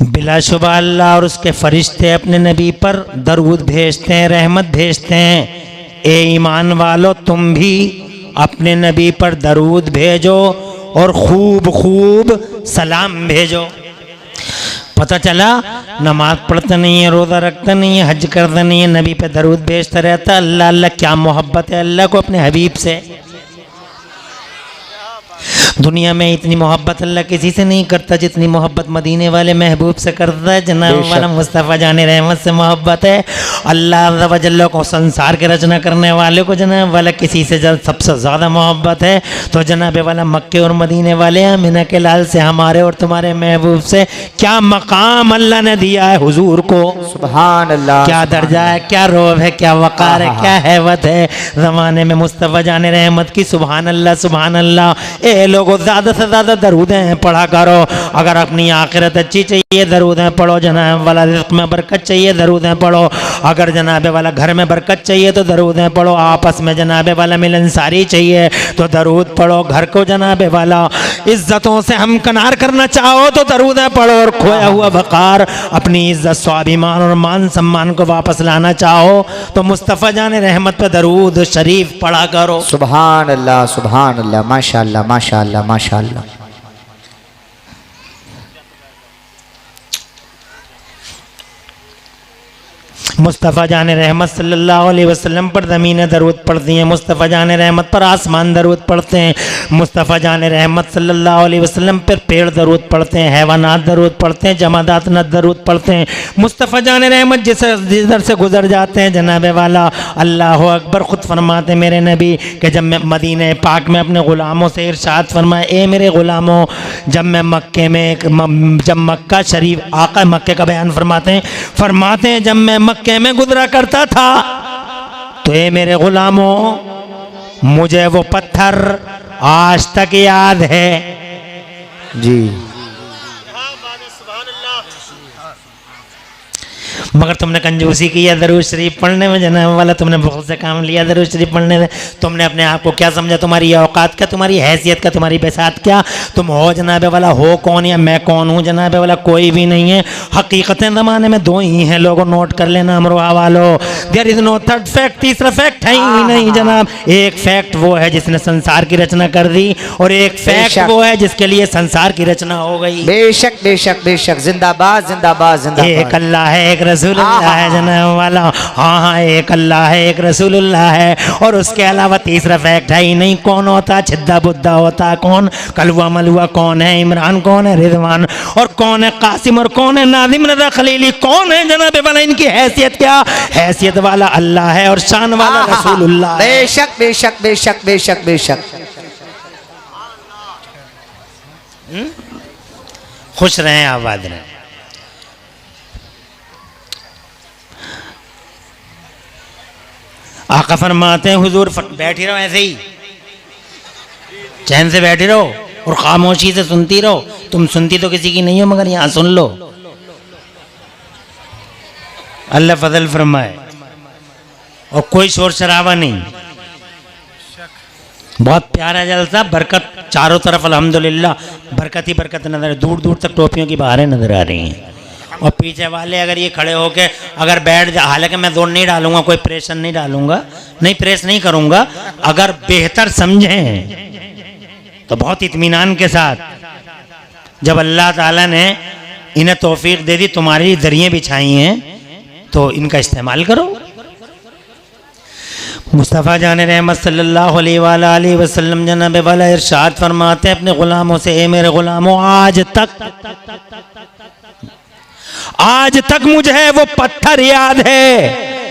बिलाशुबा अल्लाह और उसके फरिश्ते अपने नबी पर दरूद भेजते हैं, रहमत भेजते हैं। ए ईमान वालो, तुम भी अपने नबी पर दरूद भेजो और खूब खूब सलाम भेजो। पता चला नमाज पढ़ता नहीं है, रोज़ा रखता नहीं है, हज करता नहीं है, नबी पे दरूद भेजता रहता। अल्लाह अल्लाह, क्या मोहब्बत है अल्लाह को अपने हबीब से। दुनिया में इतनी मोहब्बत अल्लाह किसी से नहीं करता जितनी मोहब्बत मदीने वाले महबूब से करता है। जनाब वाला मुस्तफ़ा जाने रहमत से मोहब्बत है। अल्लाह अज़्ज़ व जल्ल को, संसार के रचना करने वाले को जनाब वाला किसी से सबसे ज़्यादा मोहब्बत है तो जनाब वाला मक्के और मदीने वाले अमीना के लाल से, हमारे और तुम्हारे महबूब से क्या मकाम अल्लाह ने दिया है हुजूर को। सुभान अल्लाह, क्या दर्जा है, क्या रोब है, क्या वक़ार है, क्या हैबत है ज़माने में मुस्तफ़ा जाने रहमत की। सुभान अल्लाह, सुभान अल्लाह। ए लोगों, ज़्यादा से ज़्यादा दरूदें पढ़ा करो। अगर अपनी आखिरत अच्छी चाहिए दरूदें पढ़ो। जनाब वाला रिज़्क़ में बरकत चाहिए दरूदें पढ़ो। अगर जनाब वाला घर में बरकत चाहिए तो दरूदें पढ़ो। आपस में जनाब वाला मिलनसारी चाहिए तो दरूद पढ़ो। घर को जनाब वाला इज़्ज़तों से हम कनार करना चाहो तो दरूदें पढ़ो। और खोया हुआ वक़ार, अपनी इज़्ज़त, स्वाभिमान और मान सम्मान को वापस लाना चाहो तो मुस्तफ़ा जाने रहमत पे दरूद शरीफ पढ़ा करो। सुभान अल्लाह, सुभान अल्लाह, माशाअल्लाह, माशाअल्लाह, माशाअल्लाह। मुस्तफ़ा जान रहमत सल्लल्लाहु अलैहि वसल्लम पर ज़मीनें दरूद पढ़ती हैं, मुस्तफ़ा जान रहमत पर आसमान दरूद पढ़ते हैं, मुस्तफ़ा जान रहमत सल्लल्लाहु अलैहि वसल्लम पर पेड़ दरूद पढ़ते हैं, हैवानात दरूद पढ़ते हैं, जमादात न दरूद पढ़ते हैं। मुस्तफ़ा जान रहमत जिधर से गुजर जाते हैं जनाब वाला अल्लाह अकबर खुद फरमाते मेरे नबी कि जब मैं मदीने पाक में अपने ग़ुलामों से इरशाद फरमाए, ए मेरे ग़ुलामों, जब मैं मक्के में जब मक्का शरीफ, आका मक्के का बयान फरमाते हैं जब मैं मक्के में गुजरा करता था तो ये मेरे गुलामों मुझे वो पत्थर आज तक याद है। जी, मगर तुमने कंजूसी की है दरूद शरीफ पढ़ने में जनाब वाला, तुमने बहुत से काम लिया दरूद शरीफ पढ़ने में। तुमने अपने आप को क्या समझा, तुम्हारी औकात क्या, तुम्हारी हैसियत क्या, तुम्हारी बेसात क्या, तुम हो जनाब वाला, हो कौन या मैं कौन हूँ जनाब वाला, कोई भी नहीं है। हकीकतें ज़माने में दो ही हैं, लोगों नोट कर लेना अमरोहा वालों, there is no third fact, तीसरा फैक्ट है ही नहीं जनाब। एक फैक्ट वो है जिसने संसार की रचना कर दी और एक फैक्ट वो है जिसके लिए संसार की रचना हो गई। बेशक बेशक बेशक, जिंदाबाद जिंदाबाद जिंदाबाद। एक अल्लाह है, एक रसूलुल्लाह है जनाब वाला। हाँ हाँ, एक अल्लाह है, एक रसूलुल्लाह है और उसके अलावा तीसरा फैक्ट है ही नहीं। कौन होता, छिद्दा बुद्धा होता कौन, कलवा मलुआ कौन है, इमरान कौन है, रिजवान और कौन है कासिम और कौन है नादिम रज़ा खलीली, कौन है जनाब वाला, इनकी हैसियत क्या, हैसियत वाला अल्लाह है और शान वाला रसूलुल्लाह। बेशक बेशक बेशक बेशक बेशक। खुश रहें, आबाद रहें। आका फरमाते हैं हुजूर बैठी रहो ऐसे ही, चैन से बैठी रहो और खामोशी से सुनती रहो। तुम सुनती तो किसी की नहीं हो मगर यहाँ सुन लो। अल्लाह फजल फरमाए और कोई शोर शराबा नहीं। बहुत प्यारा जलसा, बरकत चारों तरफ अल्हम्दुलिल्लाह, बरकत ही बरकत नजर, दूर दूर तक टोपियों की बाहरें नजर आ रही हैं। और पीछे वाले अगर ये खड़े होके अगर बैठ जा, हालांकि मैं जोर नहीं डालूंगा, कोई प्रेशर नहीं डालूंगा, नहीं प्रेस नहीं करूंगा, अगर बेहतर समझें तो बहुत इत्मीनान के साथ, जब अल्लाह ताला ने इन्हें तौफीक दे दी, तुम्हारे जरिए बिछाई हैं तो इनका इस्तेमाल करो। मुस्तफ़ा जान रहमत सल्लल्लाहु अलैहि वसल्लम जनाब वाला इरशाद फरमाते हैं अपने गुलामों से, ए मेरे गुलामों, आज तक मुझे वो पत्थर याद है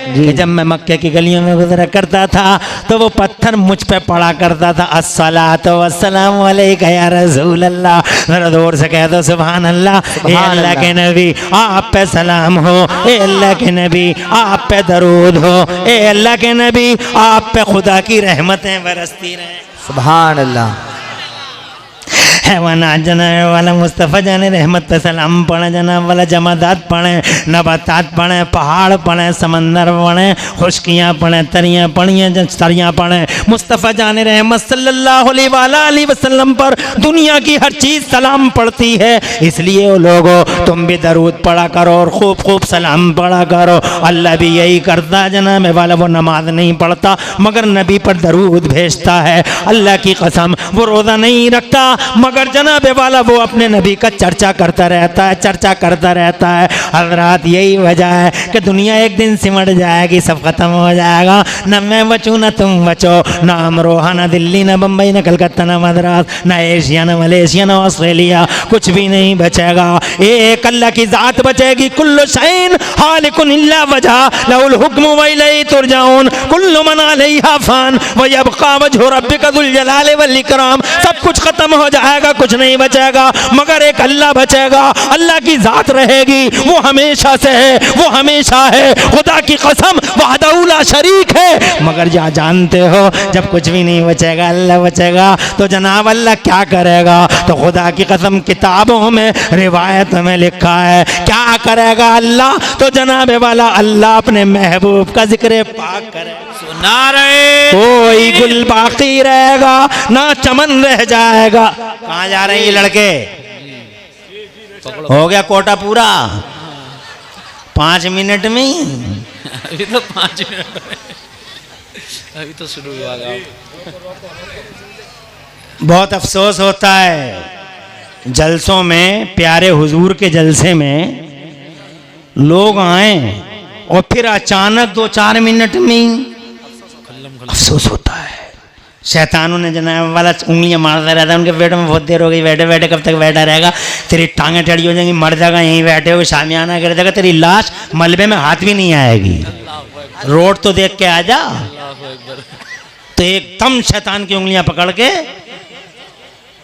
कि जब मैं मक्के की गलियों में गुजरा करता था तो वो पत्थर मुझ पे पड़ा करता था, अस्सलातु वस्सलामु अलैका या रसूल अल्लाह। जरा जोर से कह दो सुभान अल्लाह। ए अल्लाह के नबी आप पे सलाम हो, ए अल्लाह के नबी आप पे दरूद हो, ए अल्लाह के नबी आप पे खुदा की रहमतें बरसती रहें। सुभान अल्लाह। हैवानात जनाब वाला मुस्तफ़ा जाने रहमत पे सलाम पढ़े, जनाब वाला जमादात पढ़े, नबातात पढ़े, पहाड़ पढ़े, समंदर पढ़े, खुशकियाँ पढ़े, तरियाँ पढ़ियाँ तरियाँ पढ़े, मुस्तफ़ा जाने रहमत सल्लल्लाहु अलैहि वसल्लम पर दुनिया की हर चीज़ सलाम पढ़ती है। इसलिए वो लोगों तुम भी दरूद पढ़ा करो और खूब खूब सलाम पढ़ा करो। अल्लाह भी यही करता है जनाब वाला, वो नमाज नहीं पढ़ता मगर नबी पर दरूद भेजता है। अल्लाह की कसम वो रोज़ा नहीं रखता मगर जनाब वाला वो अपने नबी का चर्चा करता रहता है, चर्चा करता रहता है। हज़रात यही वजह है कि दुनिया एक दिन सिमट जाएगी, सब खत्म हो जाएगा, न मैं बचूँ न तुम बचो, न अमरोहा न दिल्ली न बम्बई न कलकत्ता न मद्रास न एशिया न मलेशिया न ऑस्ट्रेलिया, कुछ भी नहीं बचेगा। एक अल्लाह की ज़ात बचेगी। कुल्लु शैइन हालिकुन इल्ला वजह लहुल हुक्मु व इलैहि तुरजाऊन कुल्लु मन अलैहा फान व यबका वजहु रब्बिका ज़ुल जलाली वल इकराम। सब कुछ खत्म हो जाएगा, कुछ नहीं बचेगा मगर एक अल्लाह बचेगा। अल्लाह की ज़ात रहेगी, वो हमेशा से है, वो हमेशा है। खुदा की कसम वहदहू ला शरीक है। मगर जा जानते हो जब कुछ भी नहीं बचेगा, अल्लाह बचेगा, तो जनाब अल्लाह क्या करेगा? तो खुदा की कसम किताबों में रिवायत में लिखा है क्या करेगा अल्लाह? तो जनाब वाला अल्लाह अपने महबूब का जिक्र पाक करे, सुना रहे कोई गुल बाकी रहेगा ना चमन रह जाएगा। कहाँ जा रहे हैं ये लड़के? हो गया कोटा पूरा 5 मिनट में ही? अभी तो 5 मिनट में, अभी तो शुरू हुआ गाँव। बहुत अफसोस होता है जलसों में, प्यारे हुजूर के जलसे में लोग आए और फिर अचानक 2-4 मिनट में ही अफसोस होता है। शैतानों ने जनाब वाला उंगलियां मारता रहता है उनके पेट में, बहुत देर हो गई बैठे बैठे, कब तक बैठा रहेगा, तेरी टांगें टेढ़ी हो जाएंगी, मर जाएगा यहीं बैठे हुए, शामियाना गिर जाएगा, तेरी लाश मलबे में हाथ भी नहीं आएगी, रोड तो देख के आ जा। तो एकदम शैतान की उंगलियां पकड़ के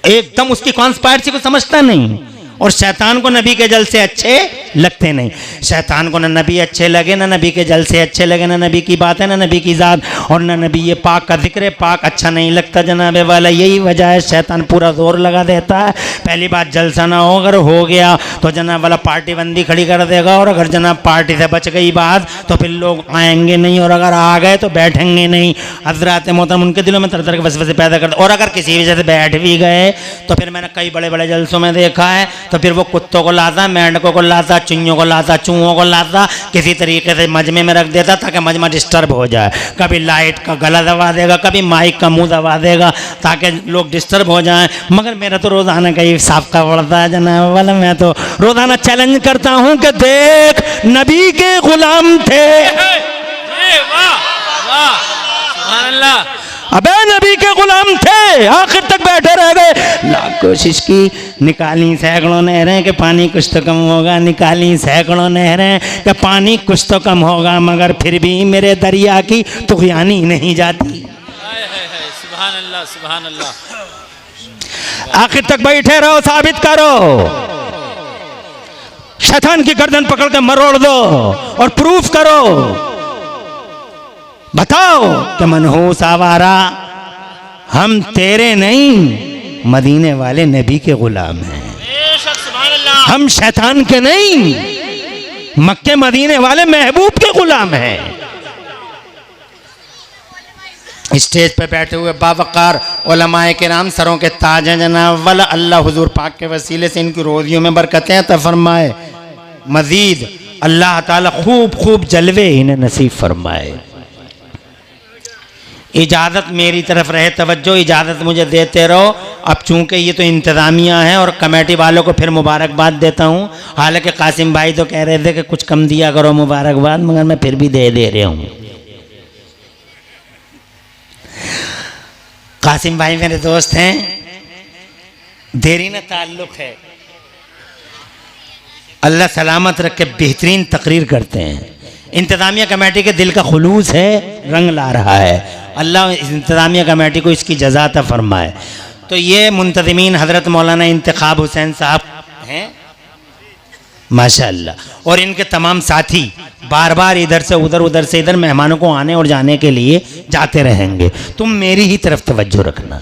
एकदम उसकी कॉन्स्पायरेसी को समझता नहीं, और शैतान को नबी के जल से अच्छे लगते नहीं। शैतान को न नबी अच्छे लगे, न नबी के जल से अच्छे लगे, न नबी की बात है, न नबी की ज़ात, और न नबी ये पाक का जिक्र पाक अच्छा नहीं लगता जनाब वाला। यही वजह है शैतान पूरा जोर लगा देता है। पहली बात जलसा ना हो, अगर हो गया तो जनाब वाला पार्टी बंदी खड़ी कर देगा, और अगर जनाब पार्टी से बच गई बात तो फिर लोग आएंगे नहीं, और अगर आ गए तो बैठेंगे नहीं। हज़रात मोहतरम उनके दिलों में तरह तरह के वसवसे पैदा करते, और अगर किसी वजह से बैठ भी गए तो फिर मैंने कई बड़े बड़े जलसों में देखा है, तो फिर वो कुत्तों को लाता, मेंढकों को लाता, चुइयों को लाता, चूहों को लाता, किसी तरीके से मजमे में रख देता ताकि मजमा डिस्टर्ब हो जाए। कभी लाइट का गला दबा देगा, कभी माइक का मुंह दबा देगा ताकि लोग डिस्टर्ब हो जाएं। मगर मेरा तो रोज़ाना का ही साबका पड़ता है जनाब वाला। मैं तो रोज़ाना चैलेंज करता हूँ कि देख नबी के गुलाम थे, वाह वाह सुभान अल्लाह, अबे नबी के गुलाम थे, आखिर तक बैठे रह गए। लाख कोशिश की, निकाली सैकड़ों नहरें कि पानी कुछ तो कम होगा, निकाली सैकड़ों नहरें कि पानी कुछ तो कम होगा, मगर फिर भी मेरे दरिया की तुग़यानी नहीं जाती। सुभान अल्लाह सुभान अल्लाह। आखिर तक बैठे रहो, साबित करो, शैतान की गर्दन पकड़ के मरोड़ दो और प्रूफ करो, बताओ कि मनहूस आवारा हम तेरे नहीं मदीने वाले नबी के गुलाम हैं, हम शैतान के नहीं मक्के मदीने वाले महबूब के गुलाम हैं। स्टेज पे बैठे हुए बावकार उलमाए किराम सरों के ताज हैं जनाब वाला। अल्लाह हुजूर पाक के वसीले से इनकी रोज़ियों में बरकतें अता फरमाए, मजीद अल्लाह ताला खूब खूब जलवे इन्हें नसीब फरमाए। इजाज़त मेरी तरफ रहे, तवज्जो, इजाज़त मुझे देते रहो। अब चूँकि ये तो इंतज़ामिया है और कमेटी वालों को फिर मुबारकबाद देता हूँ। हालांकि कासिम भाई तो कह रहे थे कि कुछ कम दिया करो मुबारकबाद, मगर मैं फिर भी दे रहा हूँ। कासिम भाई मेरे दोस्त हैं, देरी न ताल्लुक़ है, अल्लाह सलामत रख के बेहतरीन तकरीर करते हैं। इंतज़ामिया कमेटी के दिल का खुलूस है, रंग ला रहा है। अल्लाह इस इंतज़ामिया कमेटी को इसकी जज़ा अता फरमाए। तो ये मुंतज़मीन हज़रत मौलाना इंतखाब हुसैन साहब हैं माशाअल्लाह, और इनके तमाम साथी बार बार इधर से उधर, उधर से इधर मेहमानों को आने और जाने के लिए जाते रहेंगे। तुम मेरी ही तरफ तवज्जो रखना,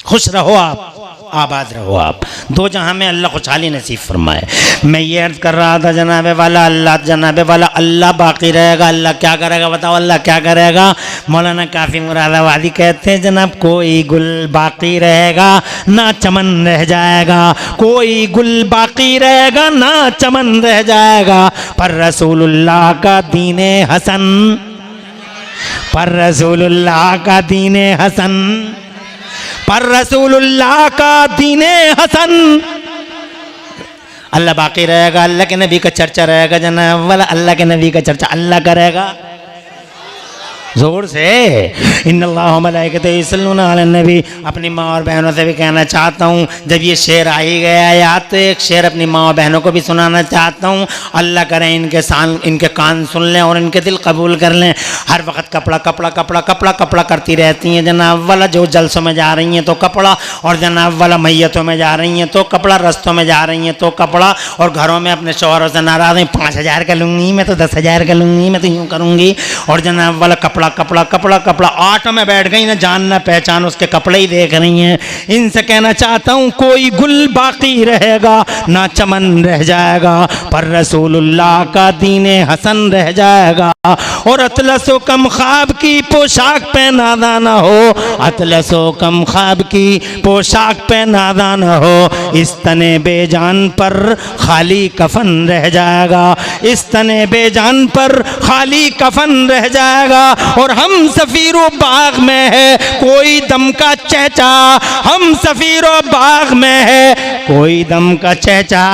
खुश रहो आप, आबाद रहो आप, दो जहां में अल्लाह खुशहाली नसीब फरमाए। मैं ये अर्ज कर रहा था जनाब वाला अल्लाह बाकी रहेगा। अल्लाह क्या करेगा बताओ, अल्लाह क्या करेगा? मौलाना काफ़ी मुरादाबादी कहते हैं जनाब, कोई गुल बाकी रहेगा ना चमन रह जाएगा, कोई गुल बाकी रहेगा ना चमन रह जाएगा, पर रसूलुल्लाह का दीने हसन, पर रसूलुल्लाह का दीने हसन, पर रसूलुल्लाह का दीने हसन, अल्लाह बाकी रहेगा, अल्लाह के नबी का चर्चा रहेगा जनाब वाला, अल्लाह के नबी का चर्चा अल्लाह करेगा जोर से। इन्नल्लाह व मलाइकतहु युसल्लूना अलन नबी। अपनी माँ और बहनों से भी कहना चाहता हूँ, जब ये शेर आ ही गया याद, तो एक शेर अपनी माँ और बहनों को भी सुनाना चाहता हूँ। अल्लाह करें इनके कान सुन लें और इनके दिल कबूल कर लें। हर वक्त कपड़ा कपड़ा कपड़ा कपड़ा कपड़ा करती रहती हैं जनाब वाला, जो जलसों में जा रही हैं तो कपड़ा, और जनाब वाला मैयतों में जा रही हैं तो कपड़ा, रस्तों में जा रही हैं तो कपड़ा, और घरों में अपने शौहरों से नाराज़ हैं, 5,000 का लूँगी मैं तो 10,000 का लूँगी मैं तो यूँ करूँगी, और जनाब वाला कपड़ा कपड़ा कपड़ा कपड़ा, ऑटो में बैठ गई ना, जान ना पहचान उसके कपड़े ही देख रही हैं। इनसे कहना चाहता हूँ, कोई गुल बाकी रहेगा ना चमन रह जाएगा, पर रसूलुल्लाह का दीने हसन रह जाएगा। और अतलसो कम ख्वाब की पोशाक पे नादा न हो, अतलसो कम ख्वाब की पोशाक पे नादा न हो, इस तने बेजान पर खाली कफन रह जाएगा, इस तने बेजान पर खाली कफन रह जाएगा। और हम सफीरो बाग में है कोई दम का चहचा, हम सफीरो बाग में है कोई दम का चहचा,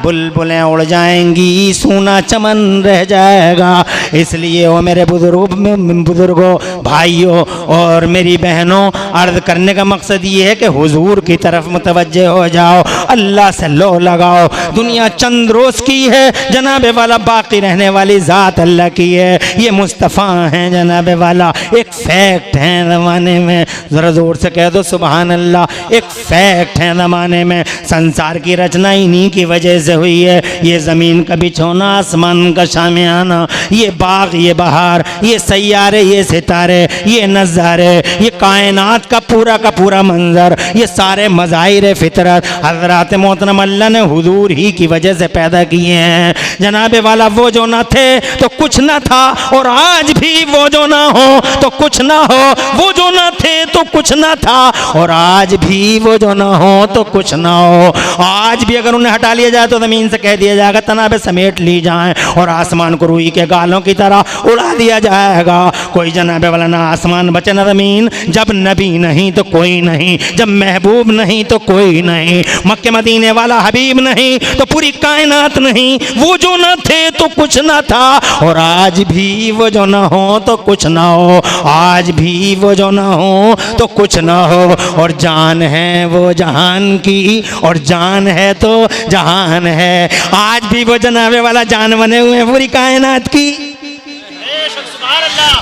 बुलबुलें उड़ जाएंगी सूना चमन रह जाएगा। इसलिए वो मेरे बुजुर्गों भाइयों और मेरी बहनों, अर्ज करने का मकसद ये है कि हुजूर की तरफ मुतवज्जे हो जाओ, अल्लाह से लो लगाओ। दुनिया चंद रोज़ की है जनाब वाला, बाकी रहने वाली ज़ात अल्लाह की है। ये मुस्तफ़ा हैं जनाब वाला, एक फैक्ट है ज़माने में, ज़रा ज़ोर से कह दो सुबहान अल्लाह। एक फैक्ट है ज़माने में, संसार की रचना इन्हीं की वजह से हुई है। ये ज़मीन का बिछोना, आसमान का शामियाना, ये बाग, ये बहार, ये सैयारे, ये सितारे, ये नज़ारे, ये कायनात का पूरा मंजर, ये सारे मज़ाहिर फितरत हज़रात मोहतरम अल्लाह ने हुजूर ही की वजह से पैदा किए हैं जनाब वाला। वो जो ना थे तो कुछ ना था, और आज भी वो जो ना हो तो कुछ ना हो, वो जो ना थे तो कुछ ना था, और आज भी वो जो ना हो तो कुछ ना हो। आज भी अगर उन्हें हटा लिया जाए तो ज़मीन से कह दिया जाएगा तनाबे समेट ली जाएं, और आसमान को रुई के गालों की तरह उड़ा दिया जाएगा। कोई जनाबे वाला ना आसमान बचे ना ज़मीन, जब नबी नहीं तो कोई नहीं, जब महबूब नहीं तो कोई नहीं, मक्के मदीने वाला हबीब नहीं तो पूरी कायनात नहीं। वो जो ना थे तो कुछ ना था, और आज भी वो जो ना हो तो कुछ ना हो, आज भी वो जो ना हो तो कुछ ना हो। और जान है वो जहान की, और जान है तो जहान है। आज भी वो जनाबे वाला जान बने हुए हैं पूरी कायनात की,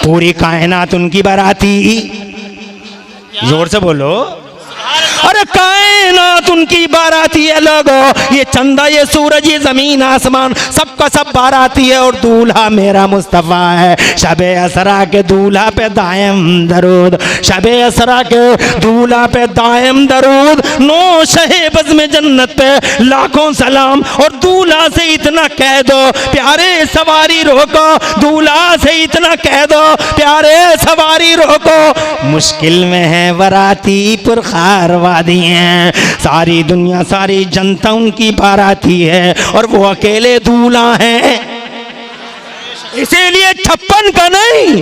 पूरी कायनात उनकी बाराती। जोर से बोलो, अरे कायनात उनकी बाराती है लोगों। ये चंदा, ये सूरज, ये जमीन आसमान, सबका सब बाराती है। और दूल्हा मेरा मुस्तफ़ा है। शबे असरा के दूल्हा पे दायम दरूद, शबे असरा के दूल्हा पे दायम दरूद। नो शहेबज में जन्नत पे लाखों सलाम। और दूल्हा से इतना कह दो प्यारे सवारी रोको, दूल्हा से इतना कह दो प्यारे सवारी रोको। मुश्किल में है बराती पुरखार वादी हैं, सारी दुनिया सारी जनता उनकी बाराती है, और वो अकेले दूल्हा हैं। इसीलिए 56 का नहीं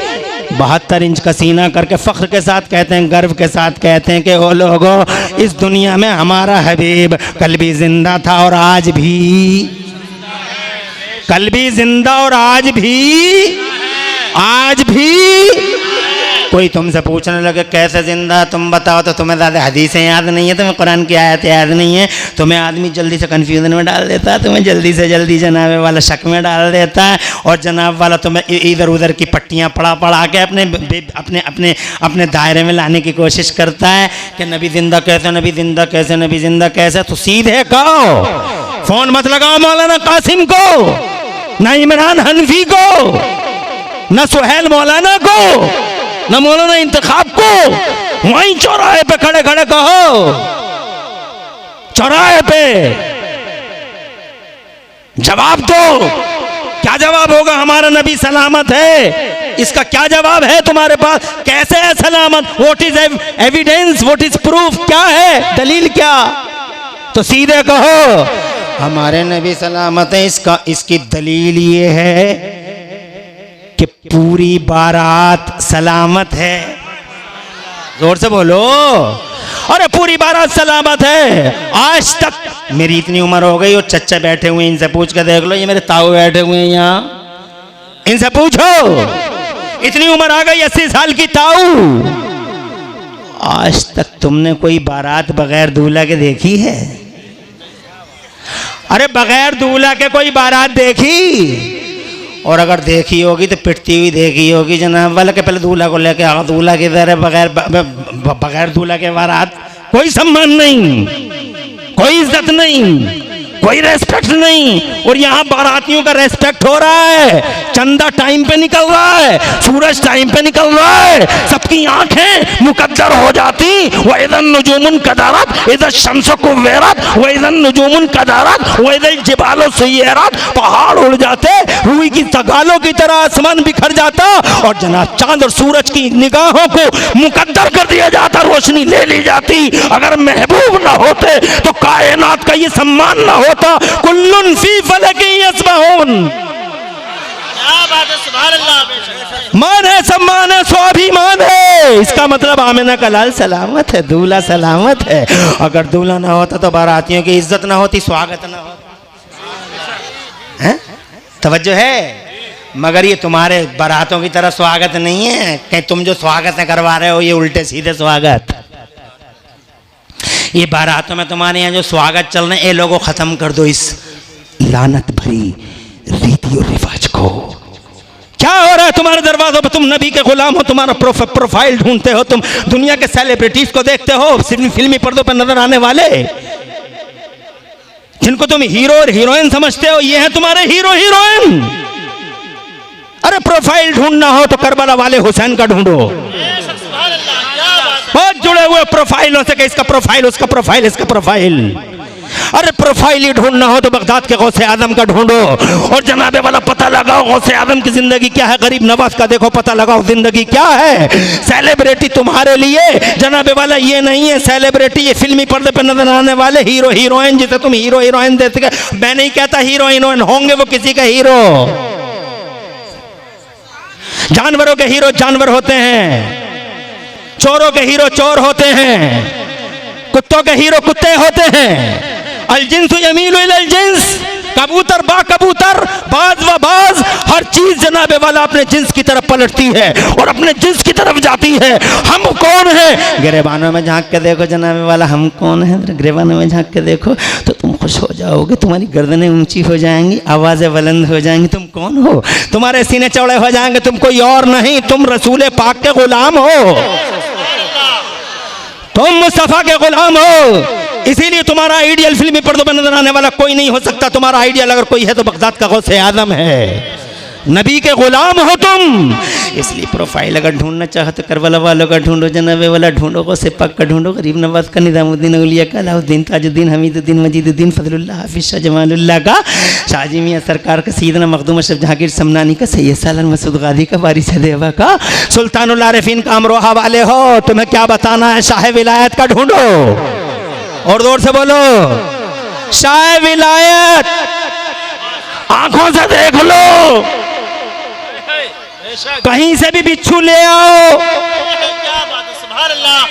72 इंच का सीना करके फख्र के साथ कहते हैं, गर्व के साथ कहते हैं कि ओ लोगों, इस दुनिया में हमारा हबीब कल भी जिंदा था और आज भी, कल भी जिंदा और आज भी। कोई तुमसे पूछने लगे कैसे जिंदा, तुम बताओ, तो तुम्हें ज़्यादा हदीसें याद नहीं है, तुम्हें कुरान की आयत याद नहीं है, तुम्हें आदमी जल्दी से कन्फ्यूजन में डाल देता है, तुम्हें जल्दी से जल्दी जनाब वाला शक में डाल देता है, और जनाब वाला तुम्हें इधर उधर की पट्टियाँ पढ़ा के अपने दायरे में लाने की कोशिश करता है कि नबी जिंदा कैसे, नबी जिंदा कैसे, नबी जिंदा कैसे। तो सीधे कहो, फ़ोन मत लगाओ मौलाना कासिम को, ना इमरान हनफी को, ना सुहेल मौलाना को, न मौलाना इंतखाब को वहीं चौराहे पे खड़े खड़े कहो, चौराहे पे जवाब दो। क्या जवाब होगा? हमारा नबी सलामत है, इसका क्या जवाब है तुम्हारे पास? कैसे है सलामत? What is evidence, what is proof? क्या है दलील? क्या? तो सीधे कहो हमारे नबी सलामत है। इसकी दलील ये है कि पूरी बारात सलामत है। जोर से बोलो। अरे पूरी बारात सलामत है। आज तक मेरी इतनी उम्र हो गई और चच्चा बैठे हुए, इनसे पूछ के देख लो, ये मेरे ताऊ बैठे हुए हैं यहाँ, इनसे पूछो, इतनी उम्र आ गई 80 साल की ताऊ, आज तक तुमने कोई बारात बगैर दूल्हा के देखी है? अरे बगैर दूल्हा के कोई बारात देखी? और अगर देखी होगी तो पिटती हुई देखी होगी जनाब वाला के पहले दूल्हा को लेके आओ, दूल्हा किधर है? बगैर दूल्हा के बारात कोई सम्मान नहीं, कोई इज्जत नहीं, कोई रेस्पेक्ट नहीं। और यहाँ बारातियों का रेस्पेक्ट हो रहा है। चंदा टाइम पे निकल रहा है, सूरज टाइम पे निकल रहा है, सबकी आंखें मुकद्दर हो जाती। वइज़न नुजूमुन कदरत इज़ा शम्सु कुव्विरत वइज़न नुजूमुन कदरत वइज़ल जिबालु सुय्यरत। पहाड़ उड़ जाते, रुई की तगालों की तरह आसमान बिखर जाता और जनाब चांद और सूरज की निगाहों को मुकद्दर कर दिया जाता, रोशनी ले ली जाती। अगर महबूब ना होते तो कायनात का ये सम्मान ना होता। कुल्लुन फी फलकिन यस्बहून। क्या बात है, सुभान अल्लाह। मान है, सम्मान है, स्वाभिमान है। इसका मतलब आमिना का लाल सलामत है, दूल्हा सलामत है। अगर दूल्हा ना होता तो बारातियों की इज्जत ना होती, स्वागत ना होता। तवज्जो है? मगर ये तुम्हारे बारातों की तरह स्वागत नहीं है कि तुम जो स्वागत करवा रहे हो ये उल्टे सीधे स्वागत। ये बारातों में तुम्हारे यहाँ जो स्वागत चल रहे हैं, ये लोगों खत्म कर दो इस लानत भरी रीति और रिवाज को। क्या हो रहा है तुम्हारे दरवाजों पर? तुम नबी के गुलाम हो, तुम्हारा प्रोफाइल ढूंढते हो, तुम दुनिया के सेलिब्रिटीज को देखते हो, फिल्मी पर्दों पर नजर आने वाले जिनको तुम हीरो और हीरोइन समझते हो, ये है तुम्हारे हीरो हीरोइन। अरे प्रोफाइल ढूंढना हो तो करबला वाले हुसैन का ढूंढो, बहुत जुड़े हुए प्रोफाइलों से, इसका प्रोफाइल, उसका प्रोफाइल, इसका प्रोफाइल। अरे प्रोफाइल ही ढूंढना हो तो बगदाद के गौसे आजम का ढूंढो और जनाबे वाला पता लगाओ गौसे आजम की जिंदगी क्या है, गरीब नवाज का देखो पता लगाओ जिंदगी क्या है। सेलिब्रिटी तुम्हारे लिए जनाबे वाला ये नहीं है सेलिब्रिटी, ये फिल्मी पर्दे पर नजर आने वाले हीरो हीरोइन, जिसे तुम हीरो हीरोइन देते। मैं नहीं कहता हीरो हीरोइन होंगे वो किसी का हीरो। जानवरों के हीरो जानवर होते हैं, चोरों के हीरो चोर होते हैं, कुत्तों के हीरो कुत्ते होते हैं। अल जिन्स यमीलु इलल जिन्स, कबूतर बा कबूतर, बाज व बाज, हर चीज जनाबे वाला अपने जिन्स की तरफ पलटती है और अपने जिन्स की तरफ जाती है। हम कौन है? गिरेबानों में झांक के देखो जनाबे वाला, हम कौन है? गिरेबानों में झांक के देखो तो तुम खुश हो जाओगे, तुम्हारी गर्दनें ऊंची हो जाएंगी, आवाजें बुलंद हो जाएंगी। तुम कौन हो? तुम्हारे सीने चौड़े हो जाएंगे, तुम कोई और नहीं, तुम रसूल पाक के गुलाम हो, तुम मुस्तफा के गुलाम हो। इसीलिए तुम्हारा आइडियल फिल्मी पर्दों पर नजर आने वाला कोई नहीं हो सकता। तुम्हारा आइडियल अगर कोई है तो बगदाद का गौसे आजम है, नबी के गुलाम हो तुम। इसलिए प्रोफाइल अगर ढूंढना चाहो तो करबला वालों का ढूंढो, जनाबे वाला ढूंढो, गौसे पाक का ढूंढो, गरीब नवाज का, निजामुद्दीन औलिया का, अलाउद्दीन, ताजुद्दीन, हमीदुद्दीन, मजीदुद्दीन, फजलुल्लाह, हाफिज शाह जमालुल्लाह का, शाहजी मियां सरकार का, सैयदना मखदूम अशरफ जहांगीर समनानी का, सैयद सालन मसूद गाजी का, वारिस देवा का, सुल्तानुल आरिफीन का अमरोहा वाले हो। तुम्हें क्या बताना है? शाह विलायत का ढूंढो और जोर से बोलो शाह विलायत, आंखों से देख लो, कहीं से भी बिच्छू ले आओ। क्या बात है, सुभान अल्लाह,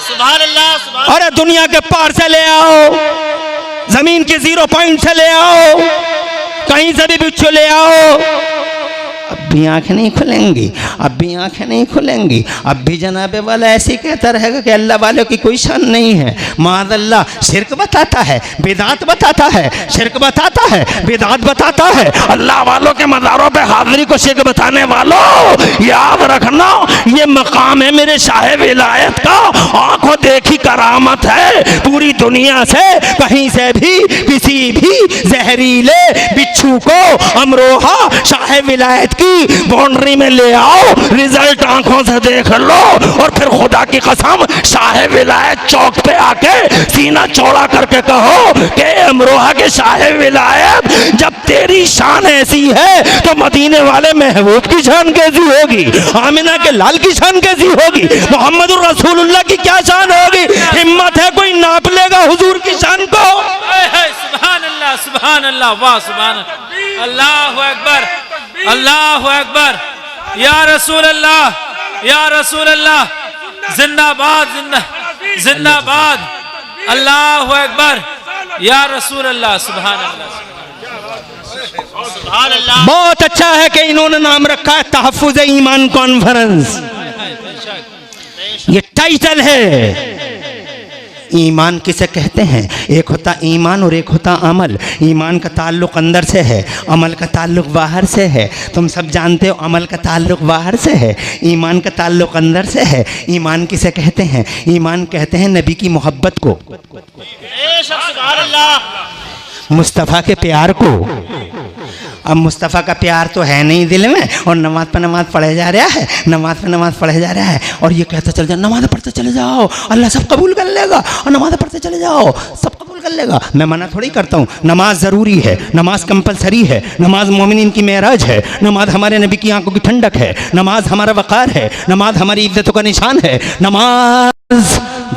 सुभान अल्लाह, सुभान। अरे दुनिया के पार से ले आओ, जमीन के 0 पॉइंट से ले आओ, कहीं से भी बिच्छू ले आओ, अब भी आंखें नहीं खुलेंगी, अब भी आंखें नहीं खुलेंगी। अब भी जनाबे वाला ऐसे कहता रहेगा कि अल्लाह वालों की कोई शान नहीं है। माज़अल्लाह शिर्क बताता है, बिदात बताता है, शिर्क बताता है, बिदात बताता है। अल्लाह वालों के मज़ारों पे हाज़िरी को शिर्क बताने वालों, याद रखना ये मकाम है मेरे शाह विलायत का, आंखों देखी करामत है। पूरी दुनिया से कहीं से भी किसी भी जहरीले बिच्छू बच्चू को अमरोहा शाह विलायत की बाउंड्री में ले आओ, रिजल्ट आंखों से देख लो, और फिर खुदा की कसम शाह विलायत चौक पे आके सीना चौड़ा करके कहो कि अमरोहा के शाह विलायत, जब तेरी शान ऐसी है तो मदीने वाले महबूब की शान कैसी होगी, आमिना के लाल की शान कैसी होगी, मोहम्मद रसूलुल्लाह की क्या शान होगी। हिम्मत है कोई नाप लेगा हुजूर की शान को। सुभान अल्लाह, वाह सुभान अल्लाह, अकबर, अल्लाह अकबर, या रसूल अल्लाह, या रसूल अल्लाह, जिंदाबाद, जिंदाबाद, अल्लाह अकबर, या रसूल अल्लाह, सुभान अल्लाह। बहुत अच्छा है कि इन्होंने नाम रखा है तहफ्फुज़ ईमान कॉन्फ्रेंस। ये टाइटल है। ईमान किसे कहते हैं? एक होता ईमान और एक होता अमल। ईमान का ताल्लुक़ अंदर से है, अमल का ताल्लुक़ बाहर से है। तुम सब जानते हो अमल का ताल्लुक़ बाहर से है, ईमान का ताल्लुक़ अंदर से है। ईमान किसे कहते हैं? ईमान कहते हैं नबी की मोहब्बत को, मुस्तफ़ा के प्यार को। अब मुस्तफ़ा का प्यार तो है नहीं दिल में, और नमाज पर नमाज पढ़े जा रहा है, नमाज पर नमाज पढ़े जा रहा है, और ये कहते चले जाओ नमाज पढ़ते चले जाओ, अल्लाह सब कबूल कर लेगा, और नमाज पढ़ते चले जाओ सब कबूल कर लेगा। मैं मना थोड़ी करता हूँ, नमाज ज़रूरी है, नमाज कंपलसरी है, नमाज मोमिनीन की मेराज है, नमाज हमारे नबी की आंखों की ठंडक है, नमाज हमारा वक़ार है, नमाज हमारी इज्जतों का निशान है, नमाज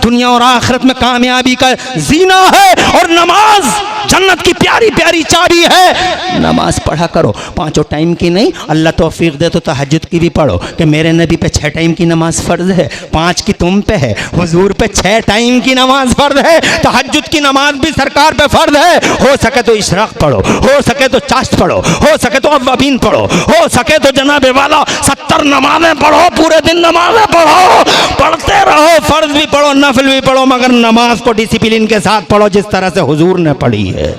दुनिया और आखिरत में कामयाबी का जीना है, और नमाज जन्नत की प्यारी प्यारी चाबी है। नमाज पढ़ा करो, 5 टाइम की नहीं, अल्लाह तौफीक दे तो तहज्जुद की भी पढ़ो, कि मेरे नबी पे 6 टाइम की नमाज फ़र्ज है, 5 की तुम पे है, हुजूर पे 6 टाइम की नमाज फ़र्ज है, तहज्जुद की नमाज भी सरकार पे फ़र्ज है। हो सके तो इशराक पढ़ो, हो सके तो चाश्त पढ़ो, हो सके तो अव्वाबीन पढ़ो, हो सके तो जनाबे वाला 70 नमाजें पढ़ो, पूरे दिन नमाजें पढ़ो, पढ़ते रहो, फ़र्ज भी पढ़ो, नफल भी पढ़ो, मगर नमाज को डिसिप्लिन के साथ पढ़ो जिस तरह से हुजूर ने पढ़ी है,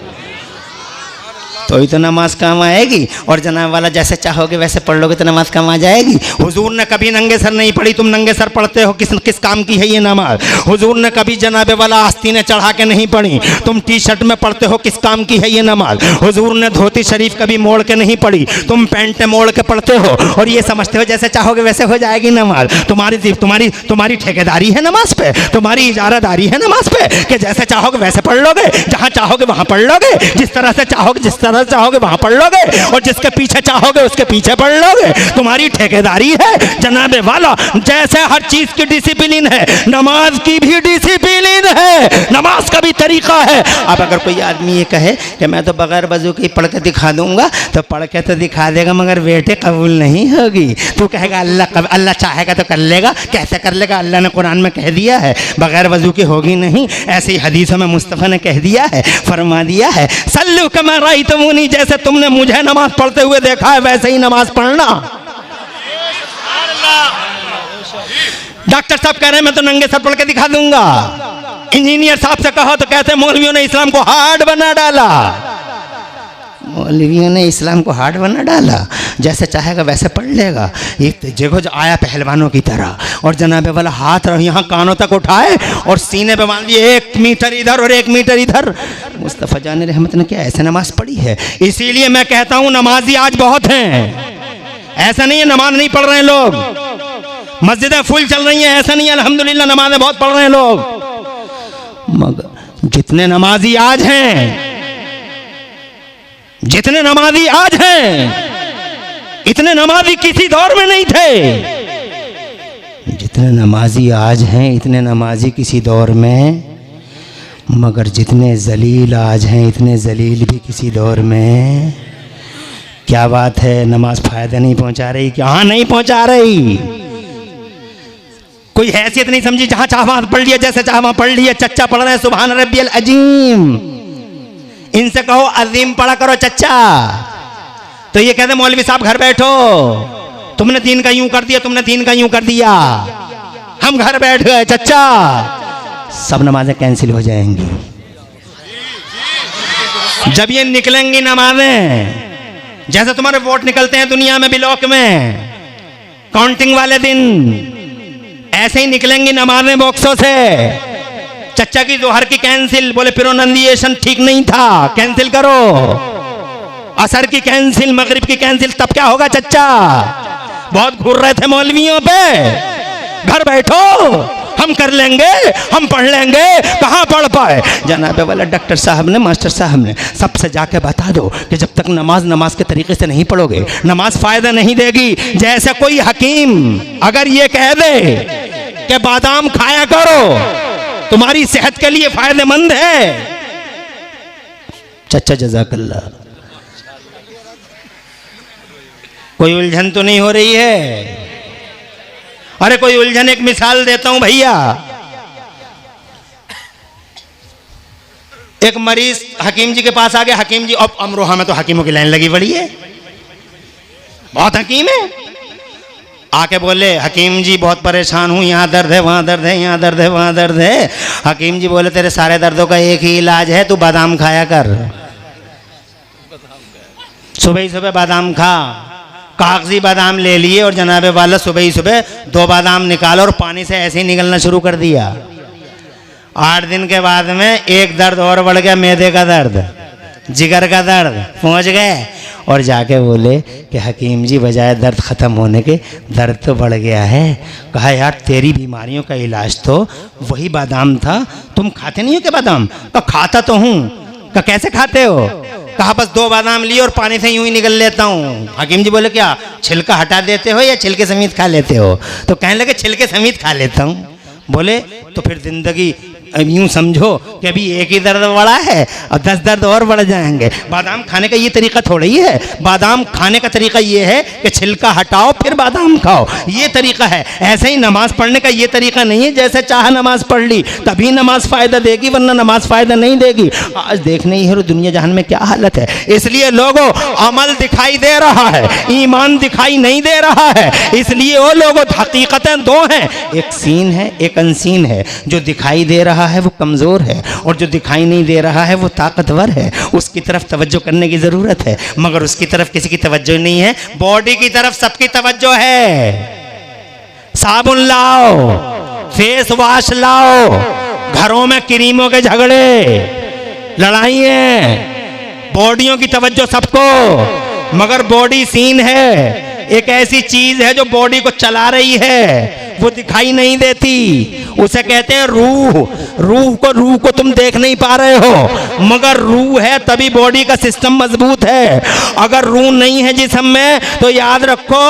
तो ही तो नमाज काम आएगी। और जनाब वाला जैसे चाहोगे वैसे पढ़ लोगे तो नमाज काम आ जाएगी। हुजूर ने कभी नंगे सर नहीं पढ़ी, तुम नंगे सर पढ़ते हो, किस काम की है ये नमाज। हुजूर ने कभी जनाबे वाला आस्तीनें चढ़ा के नहीं पढ़ी, तुम टी शर्ट में पढ़ते हो, किस काम की है ये नमाज। हुजूर ने धोती शरीफ कभी मोड़ के नहीं पढ़ी, तुम पैंट मोड़ के पढ़ते हो, और ये समझते हो जैसे चाहोगे वैसे हो जाएगी नमाज। तुम्हारी ठेकेदारी है नमाज पे, तुम्हारी इजारादारी है नमाज पे, कि जैसे चाहोगे वैसे पढ़ लोगे, जहाँ चाहोगे वहाँ पढ़ लोगे, जिस तरह से चाहोगे जिस तरह चाहोगे वहां पढ़ लोगे, और जिसके पीछे चाहोगे उसके पीछे पढ़ लोगे। तुम्हारी ठेकेदारी है जनाबे वाला। जैसे हर चीज की डिसिप्लिन है, नमाज की भी डिसिप्लिन है, नमाज का भी तरीका है। अब अगर कोई आदमी ये कहे कि मैं तो बगैर वजू की पढ़ के दिखा दूंगा, तो पढ़ के तो दिखा देगा मगर बेटे कबूल नहीं होगी। तू कहेगा अल्लाह चाहेगा तो कर लेगा, कैसे कर लेगा? अल्लाह ने कुरान में कह दिया है बगैर वजू की होगी नहीं, ऐसे ही हदीसों में मुस्तफ़ा ने कह दिया है, फरमा दिया है, सल्लु कमा राइतमुनी, जैसे तुमने मुझे नमाज पढ़ते हुए देखा है वैसे ही नमाज पढ़ना। डॉक्टर साहब कह रहे हैं मैं तो नंगे सर पढ़ के दिखा दूंगा। इंजीनियर साहब से कहो तो कहते हैं मौलवियों ने इस्लाम को हार्ड बना डाला। मौलवियों ने इस्लाम को हार्ड बना डाला, जैसे चाहेगा वैसे पढ़ लेगा। एक जगह जो आया पहलवानों की तरह, और जनाबे वाला हाथ यहाँ कानों तक उठाए और सीने पे बांध लिए, 1 मीटर इधर और 1 मीटर इधर। मुस्तफ़ा जान रहमत ने क्या ऐसे नमाज पढ़ी है? इसीलिए मैं कहता हूँ नमाजी आज बहुत हैं। ऐसा नहीं है नमाज नहीं पढ़ रहे हैं लोग, मस्जिदें फुल चल रही हैं, ऐसा नहीं है, अल्हम्दुलिल्लाह नमाजें बहुत पढ़ रहे हैं लोग। मगर जितने नमाजी आज हैं, जितने नमाजी आज हैं, इतने नमाजी किसी दौर में नहीं थे। जितने नमाजी आज हैं इतने नमाजी किसी दौर में, मगर जितने जलील आज हैं इतने जलील भी किसी दौर में। क्या बात है, नमाज फायदा नहीं पहुंचा रही? क्या नहीं पहुंचा रही? कोई हैसियत नहीं समझी, जहां चाह वहां पढ़ लिया, जैसे चाह वहां पढ़ लिया। चच्चा पढ़ रहे हैं सुभान रब्बियल अजीम, इनसे कहो अजीम पढ़ा करो चच्चा, तो ये कहते मौलवी साहब घर बैठो, तुमने 3 का यूं कर दिया, तुमने 3 का यूं कर दिया, हम घर बैठ गए चच्चा। सब नमाजें कैंसिल हो जाएंगी जब ये निकलेंगी नमाजें। जैसे तुम्हारे वोट निकलते हैं दुनिया में ब्लॉक में काउंटिंग वाले दिन, ऐसे ही निकलेंगी नमाजें बॉक्सों से। चच्चा की जोहर की कैंसिल, बोले प्रोनाउंसिएशन ठीक नहीं था, कैंसिल करो। असर की कैंसिल, मगरिब की कैंसिल, तब क्या होगा चच्चा? बहुत घूर रहे थे मौलवियों पे, घर बैठो हम कर लेंगे, हम पढ़ लेंगे, कहाँ पढ़ पाए? जनाबे वाला डॉक्टर साहब ने, मास्टर साहब ने सबसे जाके बता दो कि जब तक नमाज के तरीके से नहीं पढ़ोगे, नमाज फायदा नहीं देगी। जैसे कोई हकीम अगर ये कह दे कि बादाम खाया करो, तुम्हारी सेहत के लिए फायदेमंद है। चच्चा जज़ाकल्लाह। कोई उलझन तो नहीं हो रही है? अरे कोई उलझन, एक मिसाल देता हूं भैया। एक मरीज हकीम जी के पास आ गया। हकीम जी, अब अमरोहा में तो हकीमों की लाइन लगी पड़ी है, बहुत हकीम है। आके बोले, हकीम जी बहुत परेशान हूं, यहाँ दर्द है, वहां दर्द है, यहाँ दर्द है, वहां दर्द है। हकीम जी बोले, तेरे सारे दर्दों का एक ही इलाज है, तू बादाम खाया कर। सुबह ही सुबह बादाम खा। कागजी बादाम ले लिए और जनाबे वाला सुबह ही सुबह 2 बादाम निकाला और पानी से ऐसे ही निकलना शुरू कर दिया। 8 दिन के बाद में एक दर्द और बढ़ गया, मैदे का दर्द, जिगर का दर्द पहुंच गए और जाके बोले कि हकीम जी बजाय दर्द ख़त्म होने के दर्द तो बढ़ गया है। कहा यार तेरी बीमारियों का इलाज तो वही बादाम था, तुम खाते नहीं हो क्या बादाम? तो खाता तो हूँ। कहा कैसे खाते हो? कहा बस 2 बादाम लिए और पानी से यूं ही निकल लेता हूँ। हकीम जी बोले क्या छिलका हटा देते हो या छिलके समेत खा लेते हो? तो कहने लगे छिलके समेत खा लेता हूँ। बोले तो फिर जिंदगी यूं समझो कि अभी एक ही दर्द बढ़ा है और 10 दर्द और बढ़ जाएंगे। बादाम खाने का ये तरीका थोड़ा ही है। बादाम खाने का तरीका ये है कि छिलका हटाओ फिर बादाम खाओ, ये तरीका है। ऐसे ही नमाज पढ़ने का ये तरीका नहीं है जैसे चाह नमाज पढ़ ली तभी नमाज फ़ायदा देगी, वरना नमाज फ़ायदा नहीं देगी। आज देखने ही है दुनिया जहान में क्या हालत है। इसलिए लोगों अमल दिखाई दे रहा है, ईमान दिखाई नहीं दे रहा है। इसलिए वो लोगों हकीकतें 2 हैं, एक सीन है एक अनसीन है। जो दिखाई दे रहा है वो कमज़ोर है और जो दिखाई नहीं दे रहा है वो ताकतवर है। उसकी तरफ तवज्जो करने की ज़रूरत है, मगर उसकी तरफ किसी की तवज्जो नहीं है। बॉडी की तरफ सबकी तवज्जो है। साबुन लाओ, फेस वॉश लाओ, घरों में क्रीमों के झगड़े लड़ाई है, बॉडियों की तवज्जो सबको, मगर बॉडी सीन है, एक ऐसी चीज है जो बॉडी को चला रही है, वो दिखाई नहीं देती। उसे कहते हैं रूह। रूह को तुम देख नहीं पा रहे हो, मगर रूह है तभी बॉडी का सिस्टम मजबूत है। अगर रूह नहीं है जिस्म में तो याद रखो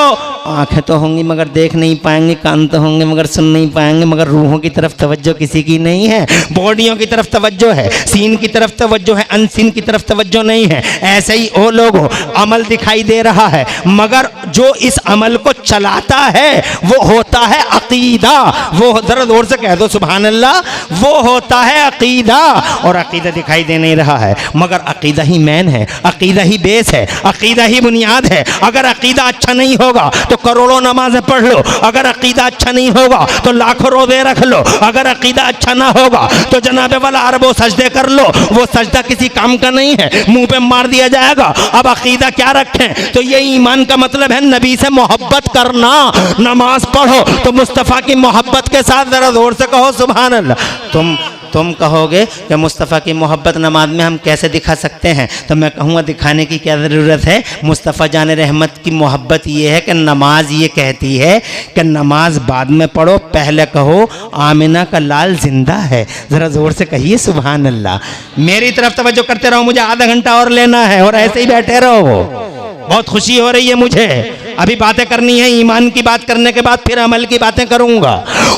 आंखें तो होंगी मगर देख नहीं पाएंगे, कान तो होंगे मगर सुन नहीं पाएंगे, मगर रूहों की तरफ तवज्जो किसी की नहीं है। बॉडियों की तरफ तवज्जो है, सीन की तरफ तवज्जो है, अनसीन की तरफ तवज्जो नहीं है। ऐसे ही वो लोगों अमल दिखाई दे रहा है, मगर जो इस अमल को चलाता है वो होता है अकीदा। वो जरा जोर से कह दो सुभान अल्लाह। वो होता है अकीदा, और अकीदा दिखाई दे नहीं रहा है, मगर अकीदा ही मैन है, अकीदा ही बेस है, अकीदा ही बुनियाद है। अगर अकीदा अच्छा नहीं होगा तो करोड़ों नमाजें पढ़ लो, अगर अकीदा अच्छा नहीं होगा तो लाखों रोज़े रख लो, अगर अकीदा अच्छा ना होगा तो जनाबे वाला अरबों सजदे कर लो, वो सजदा किसी काम का नहीं है, मुंह पे मार दिया जाएगा। अब अकीदा क्या रखें? तो ये ईमान का मतलब है नबी से मोहब्बत करना। नमाज पढ़ो तो मुस्तफ़ा की मोहब्बत के साथ, जरा जोर से कहो सुभान अल्लाह। तुम कहोगे कि मुस्तफ़ा की मोहब्बत नमाज में हम कैसे दिखा सकते हैं? तो मैं कहूँगा दिखाने की क्या ज़रूरत है। मुस्तफ़ा जान रहमत की मोहब्बत ये है कि नमाज ये कहती है कि नमाज बाद में पढ़ो, पहले कहो आमिना का लाल जिंदा है। ज़रा ज़ोर से कहिए सुभान अल्लाह। मेरी तरफ तवज्जो करते रहो, मुझे आधा घंटा और लेना है और ऐसे ही बैठे रहो। बहुत खुशी हो रही है मुझे, अभी बातें करनी है। ईमान की बात करने के बाद फिर अमल की बातें करूंगा,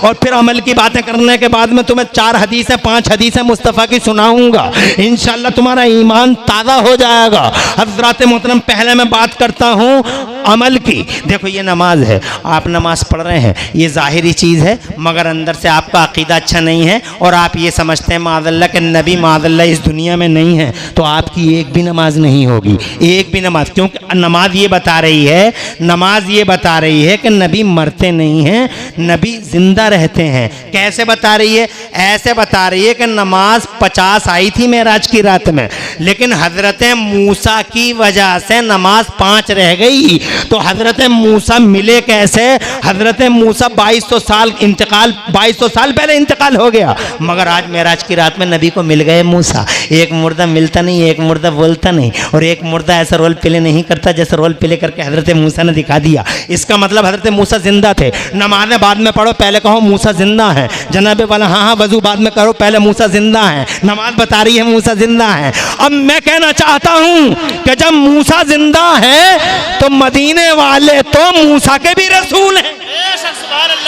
और फिर अमल की बातें करने के बाद में तुम्हें 4 हदीसें 5 हदीसें मुस्तफ़ा की सुनाऊंगा। इंशाअल्लाह तुम्हारा ईमान ताज़ा हो जाएगा। हज़रात मोहतरम, पहले मैं बात करता हूँ अमल की। देखो ये नमाज है, आप नमाज पढ़ रहे हैं, ये ज़ाहिरी चीज़ है, मगर अंदर से आपका अकीदा अच्छा नहीं है और आप ये समझते हैं माज़अल्लाह के नबी माज़अल्लाह इस दुनिया में नहीं है, तो आपकी एक भी नमाज नहीं होगी, एक भी नमाज। क्योंकि नमाज ये बता रही है, नमाज ये बता रही है कि नबी मरते नहीं हैं, नबी जिंदा रहते हैं। कैसे बता रही है? ऐसे बता रही है कि नमाज 50 आई थी मेराज की रात में, लेकिन हजरत मूसा की वजह से नमाज 5 रह गई। तो हजरत मूसा मिले कैसे? हजरत मूसा 2200 साल इंतकाल 2200 साल पहले इंतकाल हो गया, मगर आज मेराज की रात में नबी को मिल गए मूसा। एक मुर्दा मिलता नहीं, एक मुर्दा बोलता नहीं, और एक मुर्दा ऐसा रोल प्ले नहीं करता जैसे रोल प्ले करके हजरत मूसा ने दिखा दिया। इसका मतलब हजरत मूसा जिंदा थे। नमाज़ें बाद में पढ़ो, पहले कहो मूसा जिंदा है। जनाबे वाला हाँ हाँ वजू बाद में करो, पहले मूसा जिंदा है। नमाज बता रही है मूसा जिंदा है। अब मैं कहना चाहता हूं कि जब मूसा जिंदा है तो मदीने वाले तो मूसा के भी रसूल हैं,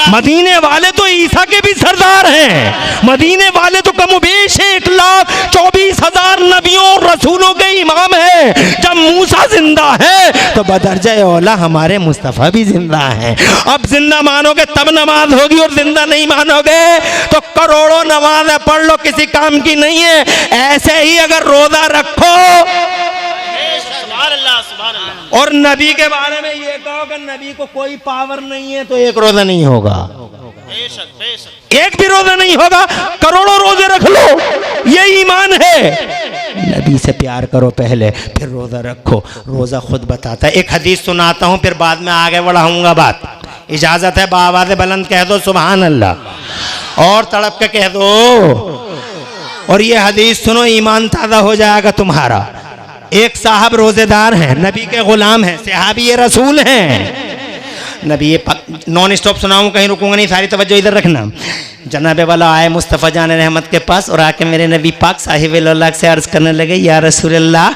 मदीने वाले तो ईसा के भी सरदार हैं, मदीने वाले तो कमोबेश 1,24,000 नबियों और रसूलों के इमाम हैं। जब मूसा जिंदा है तो बदरजा औला हमारे मुस्तफ़ा भी जिंदा हैं। अब जिंदा मानोगे तब नमाज होगी, और जिंदा नहीं मानोगे तो करोड़ों नमाज़ें पढ़ लो, किसी काम की नहीं है। ऐसे ही अगर रोजा रखो और नबी के बारे में ये कहो कि नबी को कोई पावर नहीं है, तो एक रोजा नहीं होगा, एक भी रोजा नहीं होगा। करोड़ों रोजे रख लो, ये ईमान है। नबी से प्यार करो पहले, फिर रोजा रखो। रोजा खुद बताता है। एक हदीस सुनाता हूँ, फिर बाद में आगे बढ़ाऊंगा बात। इजाजत है? बाआवाज़ बुलंद कह दो सुभान अल्लाह, और तड़प के कह दो। और ये हदीस सुनो, ईमान ताज़ा हो जाएगा तुम्हारा। एक साहब रोजेदार हैं, नबी के गुलाम हैं, सहाबी रसूल हैं। नबी नॉन स्टॉप सुनाऊं, कहीं रुकूंगा नहीं, सारी तवज्जो इधर रखना। जनाबे वाला आए मुस्तफ़ा जान रहमत के पास और आके मेरे नबी पाक साहिब अल्लाह से अर्ज़ करने लगे, या रसूल अल्लाह,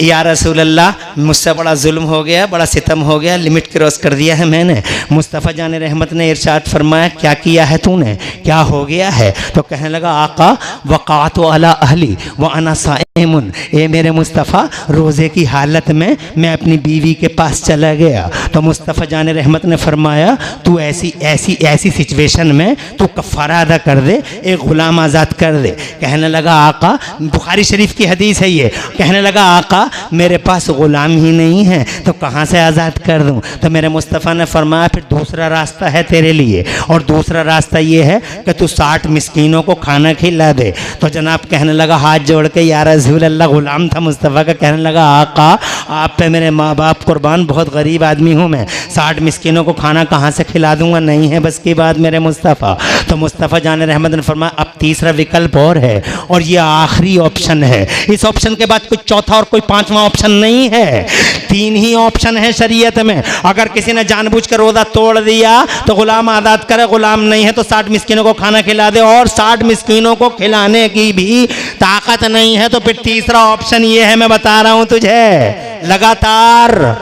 या रसूल अल्लाह मुझसे बड़ा जुल्म हो गया, बड़ा सितम हो गया, लिमिट क्रॉस कर दिया है मैंने। मुस्तफ़ा जान रहमत ने इरशाद फरमाया, क्या किया है तूने, क्या हो गया है? तो कहने लगा, आका वक़ातु अला अहली व अना साइमुन, ए मेरे मुस्तफ़ा रोज़े की हालत में मैं अपनी बीवी के पास चला गया। तो मुस्तफ़ा जान रहमत ने फरमाया, तू ऐसी सिचुएशन में तू कफ़ारा अदा कर दे, एक ग़ुलाम आज़ाद कर दे। कहने लगा, आका, बुखारी शरीफ की हदीस है ये, कहने लगा, आका मेरे पास ग़ुलाम ही नहीं है तो कहाँ से आज़ाद कर दूँ? तो मेरे मुस्तफ़ा ने फरमाया, फिर दूसरा रास्ता है तेरे लिए, और दूसरा रास्ता ये है कि तू 60 मिस्कीनों को खाना खिला दे। तो जनाब कहने लगा हाथ जोड़ के, या रसूल अल्लाह, ग़ुलाम था मुस्तफ़ा का। कहने लगा, आका आप पे मेरे माँ बाप कुर्बान, बहुत गरीब आदमी हूँ मैं, 60 मिस्कीनों को खाना कहाँ से खिला दूँगा, नहीं है बस की बात मेरे मुस्तफ़ा। तो मुस्तफ़ा जान रहमत ने फरमाया, अब तीसरा विकल्प और है, और ये आखिरी ऑप्शन है। इस ऑप्शन के बाद कोई चौथा और कोई पांचवा ऑप्शन नहीं है, 3 ही ऑप्शन है शरीयत में। अगर किसी ने जानबूझ कर रोज़ा तोड़ दिया तो गुलाम आज़ाद करे, गुलाम नहीं है तो 60 मिस्कीनों को खाना खिला दे, और 60 मिस्कीनों को खिलाने की भी ताकत नहीं है तो फिर तीसरा ऑप्शन ये है, मैं बता रहा हूँ तुझे, लगातार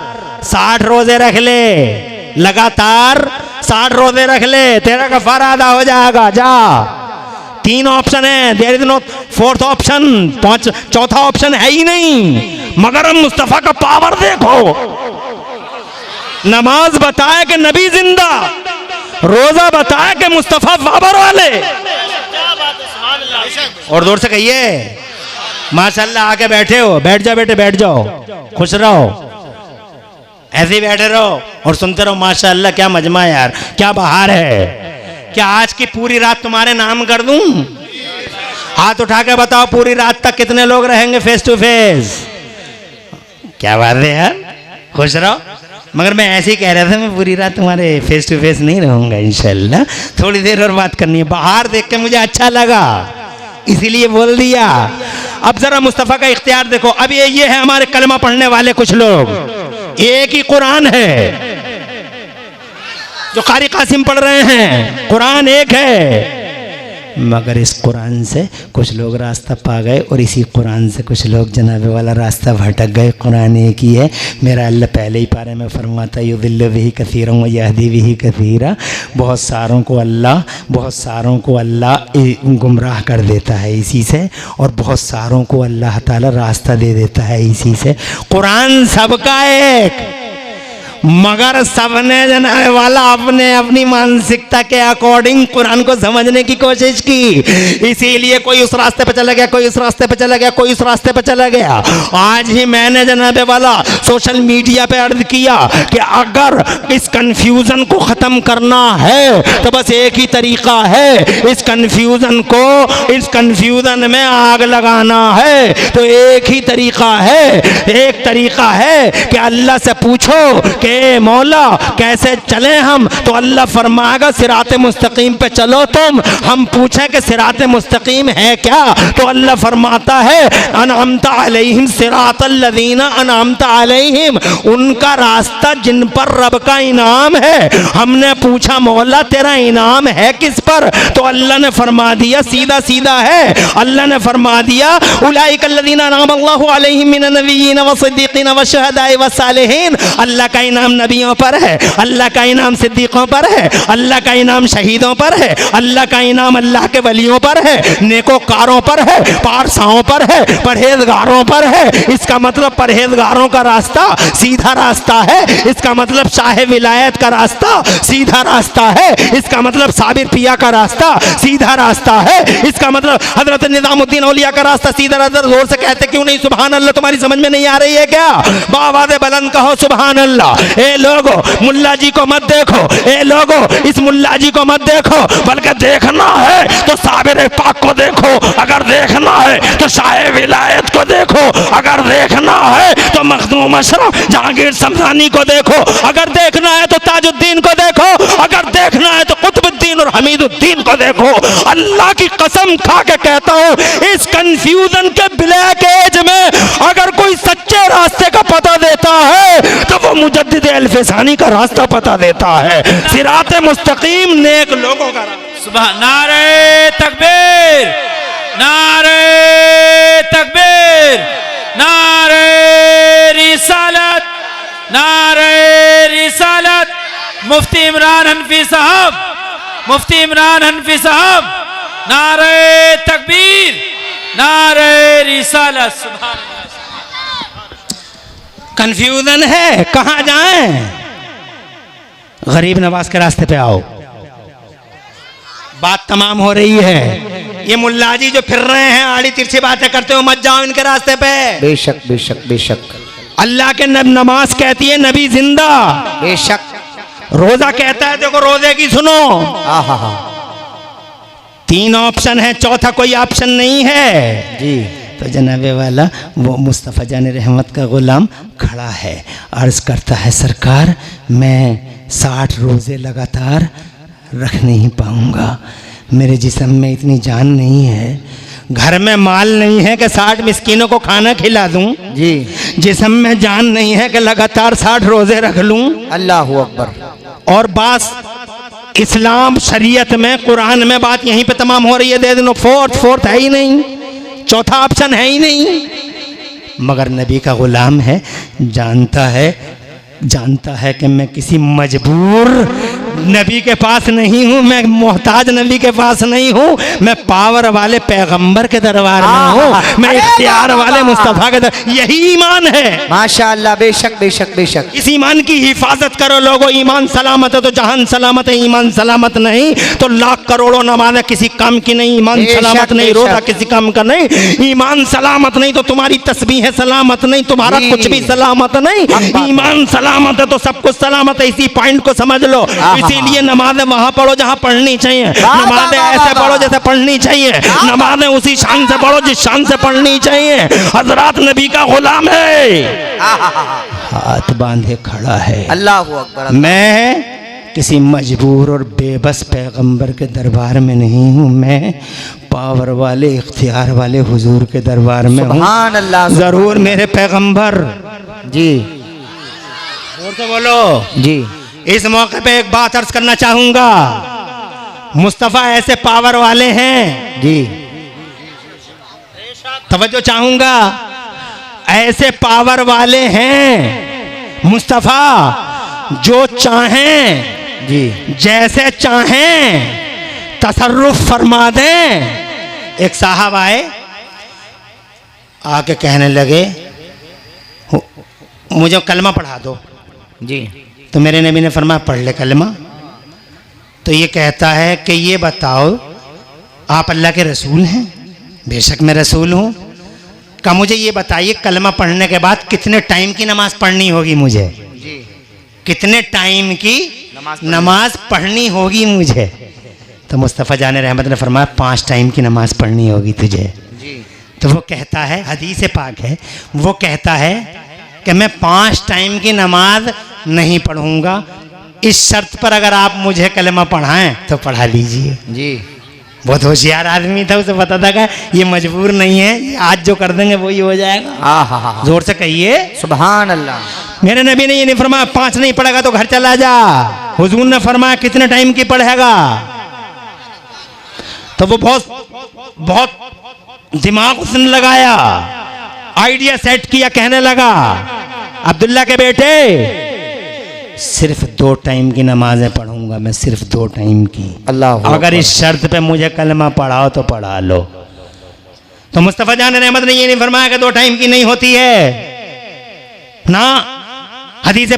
60 रोजे रख ले, लगातार 60 रोजे रख ले, तेरा कफ़ारा अदा हो जाएगा। जा, 3 ऑप्शन है, there is no fourth option, चौथा ऑप्शन है ही नहीं। मगर हम मुस्तफ़ा का पावर देखो, नमाज बताए कि नबी जिंदा, रोजा बताए कि मुस्तफ़ा पावर वाले। और दूर से कहिए माशाल्लाह, आके बैठे हो, बैठ जाओ बेटे, बैठ जाओ, खुश रहो, ऐसे ही बैठे रहो और सुनते रहो। माशाअल्लाह क्या मजमा यार, क्या बहार है। क्या आज की पूरी रात तुम्हारे नाम कर दूं? हाथ उठा के बताओ, पूरी रात तक कितने लोग रहेंगे फेस टू फेस? क्या बात है यार, खुश रहो। मगर मैं ऐसे ही कह रहा था, मैं पूरी रात तुम्हारे फेस टू फेस नहीं रहूंगा इंशाल्लाह, थोड़ी देर और बात करनी है। बाहर देख के मुझे अच्छा लगा, इसीलिए बोल दिया। अब जरा मुस्तफ़ा का इख्तियार देखो। अब ये है हमारे कलमा पढ़ने वाले कुछ लोग, एक ही कुरान है जो कारी कासिम पढ़ रहे हैं, कुरान एक है, मगर इस कुरान से कुछ लोग रास्ता पा गए और इसी कुरान से कुछ लोग जनाबे वाला रास्ता भटक गए। कुरान एक ही है। मेरा अल्लाह पहले ही पारे में फरमाता, युदिल्लु बिही कसीरन व यहदी बिही कसीरा, बहुत सारों को अल्लाह गुमराह कर देता है इसी से, और बहुत सारों को अल्लाह ताला रास्ता दे देता है इसी से। कुरान सबका एक, मगर सबने जनाब वाला अपने अपनी मानसिकता के अकॉर्डिंग कुरान को समझने की कोशिश की। इसीलिए कोई उस रास्ते पे चला गया, कोई उस रास्ते पे चला गया, कोई उस रास्ते पे चला गया। आज ही मैंने जनाब वाला सोशल मीडिया पे अर्ज किया कि अगर इस कंफ्यूजन को ख़त्म करना है तो बस एक ही तरीका है, इस कंफ्यूजन में आग लगाना है। तो एक ही तरीका है, एक तरीका है कि अल्लाह से पूछो कि मौला कैसे चलें हम, तो अल्लाह फरमाएगा सिराते मुस्तकीम पे चलो तुम। हम पूछें कि सिराते मुस्तकीम है क्या, तो अल्लाह फरमाता है अनअमता अलैहिम सिरातल लज़ीना अनअमता अलैहिम, उनका रास्ता जिन पर रब का इनाम है। हमने पूछा मौला तेरा इनाम है किस पर, तो अल्लाह ने फरमा दिया सीधा सीधा है। अल्लाह ने फरमा दिया उलाइकल लज़ीना अनअम अल्लाहु अलैहिम मिनन नबिय्यीन व सिद्दीक़ीन व शुहदाए व सालिहीन। अल्लाह का इनाम नबियों पर है, अल्लाह का इनाम सिद्दीकों पर है, अल्लाह का इनाम शहीदों पर है, अल्लाह का इनाम अल्लाह के वलियों पर है, नेकोकारों पर है, पारसाओं पर है, परहेजगारों पर है। इसका मतलब परहेजगारों का रास्ता सीधा रास्ता है, इसका मतलब शाह विलायत का रास्ता सीधा रास्ता है, इसका मतलब साबिर पिया का रास्ता सीधा रास्ता है, इसका मतलब हजरत निजामुद्दीन औलिया का रास्ता सीधा रास्ता। जोर से कहते क्यों नहीं सुभान अल्लाह, तुम्हारी समझ में नहीं आ रही है क्या? बावाज़े बुलंद कहो सुभान अल्लाह। ए लोगो मुल्ला जी को मत देखो, ए लोगो इस मुल्ला जी को मत देखो, बल्कि देखना है तो साबिर पाक को देखो, अगर देखना है तो शाह विलायत को देखो, अगर देखना है तो मखदूम अशरफ जहांगीर समसानी को देखो, अगर देखना है तो ताजुद्दीन को देखो, अगर देखना है तो कुतुबुद्दीन और हमीदुद्दीन को देखो। अल्लाह की कसम खा के कहता हूँ इस कंफ्यूजन के ब्लैक एज में अगर कोई सच्चे रास्ते का पता देता है तो वो मुजद्दिद अल्फसानी का रास्ता पता देता है, सिराते मुस्तकीम नेक लोगों का। सुभान नारे तकबीर, नारे तकबीर, नारे रिसालत, नारे रिसालत। मुफ्ती इमरान हनफी साहब, मुफ्ती इमरान हनफी साहब, नारे तकबीर, नारे रिसालत। सुभान कंफ्यूजन है, कहां जाएं? गरीब नवाज के रास्ते पे आओ, बात तमाम हो रही है। ये मुल्ला जी जो फिर रहे हैं आड़ी तिरछी बातें करते हो, मत जाओ इनके रास्ते पे। बेशक बेशक बेशक। अल्लाह के नमाज कहती है नबी जिंदा, बेशक। रोजा कहता है देखो रोजे की सुनो। आहा, 3 ऑप्शन है, चौथा कोई ऑप्शन नहीं है जी। तो जनाबे वाला वो मुस्तफ़ा जान रहमत का गुलाम खड़ा है, अर्ज करता है सरकार मैं 60 रोज़े लगातार रख नहीं पाऊँगा, मेरे जिस्म में इतनी जान नहीं है, घर में माल नहीं है कि 60 मिस्कीनों को खाना खिला दूं जी, जिस्म में जान नहीं है कि लगातार 60 रोज़े रख लूं। अल्लाहु अकबर। और बात इस्लाम शरीयत में कुरान में बात यहीं पे तमाम हो रही है। दे दो फोर्थ है ही नहीं, चौथा ऑप्शन है ही नहीं। मगर नबी का गुलाम है, जानता है कि मैं किसी मजबूर नबी के पास नहीं हूँ, मैं मोहताज नबी के पास नहीं हूँ, मैं पावर वाले पैगंबर के दरबार में हूँ, मैं इख्तियार वाले मुस्तफ़ा के दरबार। यही ईमान है। माशाअल्लाह, बेशक बेशक बेशक। इस ईमान की हिफाजत करो लोगों। ईमान सलामत है तो जहान सलामत है, ईमान सलामत नहीं तो लाख करोड़ों नमाज़ें किसी काम की नहीं। ईमान सलामत नहीं, रोज़ा किसी काम का नहीं। ईमान सलामत नहीं तो तुम्हारी तस्बीह सलामत नहीं, तुम्हारा कुछ भी सलामत नहीं। ईमान सलामत है तो सब कुछ सलामत है। इसी पॉइंट को समझ लो। इसीलिए नमाजें वहां पढ़ो जहां पढ़नी चाहिए, नमाजें ऐसे पढ़ो जैसे पढ़नी चाहिए, नमाजें उसी शान से पढ़ो जिस शान से पढ़नी चाहिए। हजरत नबी का गुलाम है, हाथ बांधे खड़ा है। अल्लाहु अकबर। मैं किसी मजबूर और बेबस पैगंबर के दरबार में नहीं हूँ, मैं पावर वाले इख्तियार वाले हुजूर के दरबार में हूँ। सुभान अल्लाह। जरूर मेरे पैगंबर जी, जोर से बोलो जी। इस मौके पे एक बात अर्ज करना चाहूंगा। मुस्तफ़ा ऐसे पावर वाले हैं जी, तवज्जो चाहूंगा, ऐसे पावर वाले हैं मुस्तफ़ा जो चाहें जी, जैसे चाहें तसर्रुफ फरमा दें। एक साहब आए, आके कहने लगे मुझे कलमा पढ़ा दो। जी। तो मेरे नबी ने फरमाया पढ़ ले कलमा। तो ये कहता है कि ये बताओ आप अल्लाह के रसूल हैं? बेशक मैं रसूल हूँ। का मुझे ये बताइए कलमा पढ़ने के बाद कितने टाइम की नमाज पढ़नी होगी मुझे? कितने टाइम की नमाज पढ़नी होगी मुझे? तो मुस्तफ़ा जान रहमत ने फरमाया 5 टाइम की नमाज पढ़नी होगी तुझे। तो वो कहता है, हदीस पाक है, वो कहता है कि मैं 5 टाइम की नमाज नहीं पढ़ूंगा, इस शर्त पर अगर आप मुझे कलमा पढ़ाएं तो पढ़ा लीजिए। जी बहुत होशियार आदमी था, उसे पता था कि ये मजबूर नहीं है, ये आज जो कर देंगे वही हो जाएगा। जोर से कहिए सुभान अल्लाह। मेरे नबी ने ये नहीं फरमाया 5 नहीं पढ़ेगा तो घर चला जा। हुजूर ने फरमाया कितने टाइम की पढ़ेगा? तो वो बहुत दिमाग उसने लगाया, आइडिया सेट किया, कहने लगा अब्दुल्ला के बेटे सिर्फ 2 टाइम की नमाजें पढ़ूंगा मैं, सिर्फ 2 टाइम की। अल्लाह अगर इस शर्त पे मुझे कलमा पढ़ाओ तो पढ़ा लो। तो मुस्तफ़ा जान रहमत ने ये नहीं फरमाया कि 2 टाइम की नहीं होती है ना। हदीस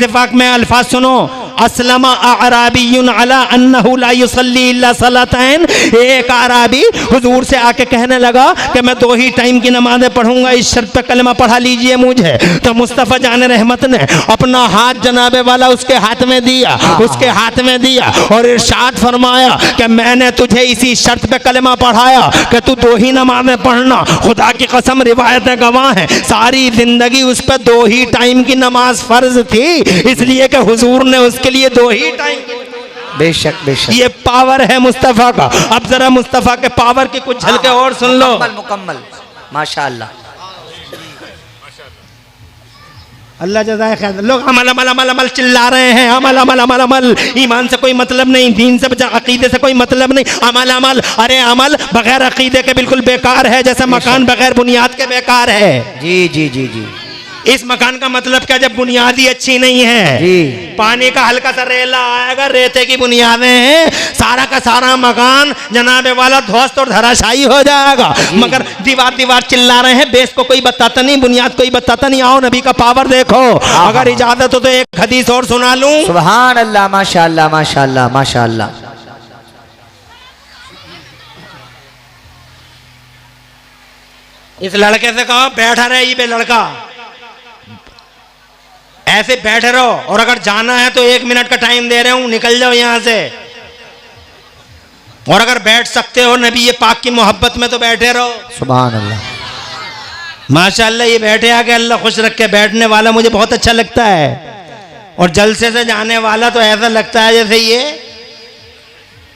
पाक में अल्फाज सुनो, अस्लमा अराबीयुन अला अन्नहु ला युसल्ली इल्ला सलातैन। एक अराबी हुजूर से आके कहने लगा कि मैं 2 ही टाइम की नमाजें पढ़ूंगा, इस शर्त पे कलमा पढ़ा लीजिए मुझे। तो मुस्तफ़ा जान रहमत ने अपना हाथ जनाबे वाला उसके हाथ में दिया और इरशाद फरमाया कि मैंने तुझे इसी शर्त पे कलमा पढ़ाया कि तू 2 ही नमाजें पढ़ना। खुदा की कसम रिवायतें गवाह हैं, सारी जिंदगी उस पर 2 ही टाइम की नमाज फर्ज थी, इसलिए कि हुजूर ने उसके लिए 2 ही टाइम। बेशक ये पावर है मुस्तफ़ा का। अब जरा मुस्तफ़ा के पावर की कुछ झलके और सुन लो। मुकम्मल माशाअल्लाह। अल्लाह जज़ाए खैर। लोग अमल अमल अमल अमल चिल्ला रहे हैं, अमल अमल अमल अमल। ईमान से कोई मतलब नहीं, दीन से अकीदे से कोई मतलब नहीं, अमल अमल। अरे अमल बगैर अकीदे के बिल्कुल बेकार है, जैसे मकान बगैर बुनियाद के बेकार है। जी जी जी जी। इस मकान का मतलब क्या? जब बुनियाद ही अच्छी नहीं है जी। पानी का हल्का सा रेला आएगा, रेते की बुनियादें हैं, सारा का सारा मकान जनाबे वाला ध्वस्त और धराशायी हो जाएगा। मगर दीवार चिल्ला रहे हैं, बेस को कोई बताता नहीं, बुनियाद कोई बताता नहीं। आओ नबी का पावर देखो। अगर इजाजत हो तो एक हदीस और सुना लूं। सुभान अल्लाह, माशाअल्लाह माशाअल्लाह माशाअल्लाह। इस लड़के से कहो बैठा रहे, ये लड़का ऐसे बैठे रहो, और अगर जाना है तो 1 मिनट का टाइम दे रहे हूं, निकल जाओ यहां से। और अगर बैठ सकते हो नबी ये पाक की मोहब्बत में तो बैठे रहो। सुभान अल्लाह माशाअल्लाह। ये बैठे आके अल्लाह खुश रखे, बैठने वाला मुझे बहुत अच्छा लगता है, और जलसे से जाने वाला तो ऐसा लगता है जैसे ये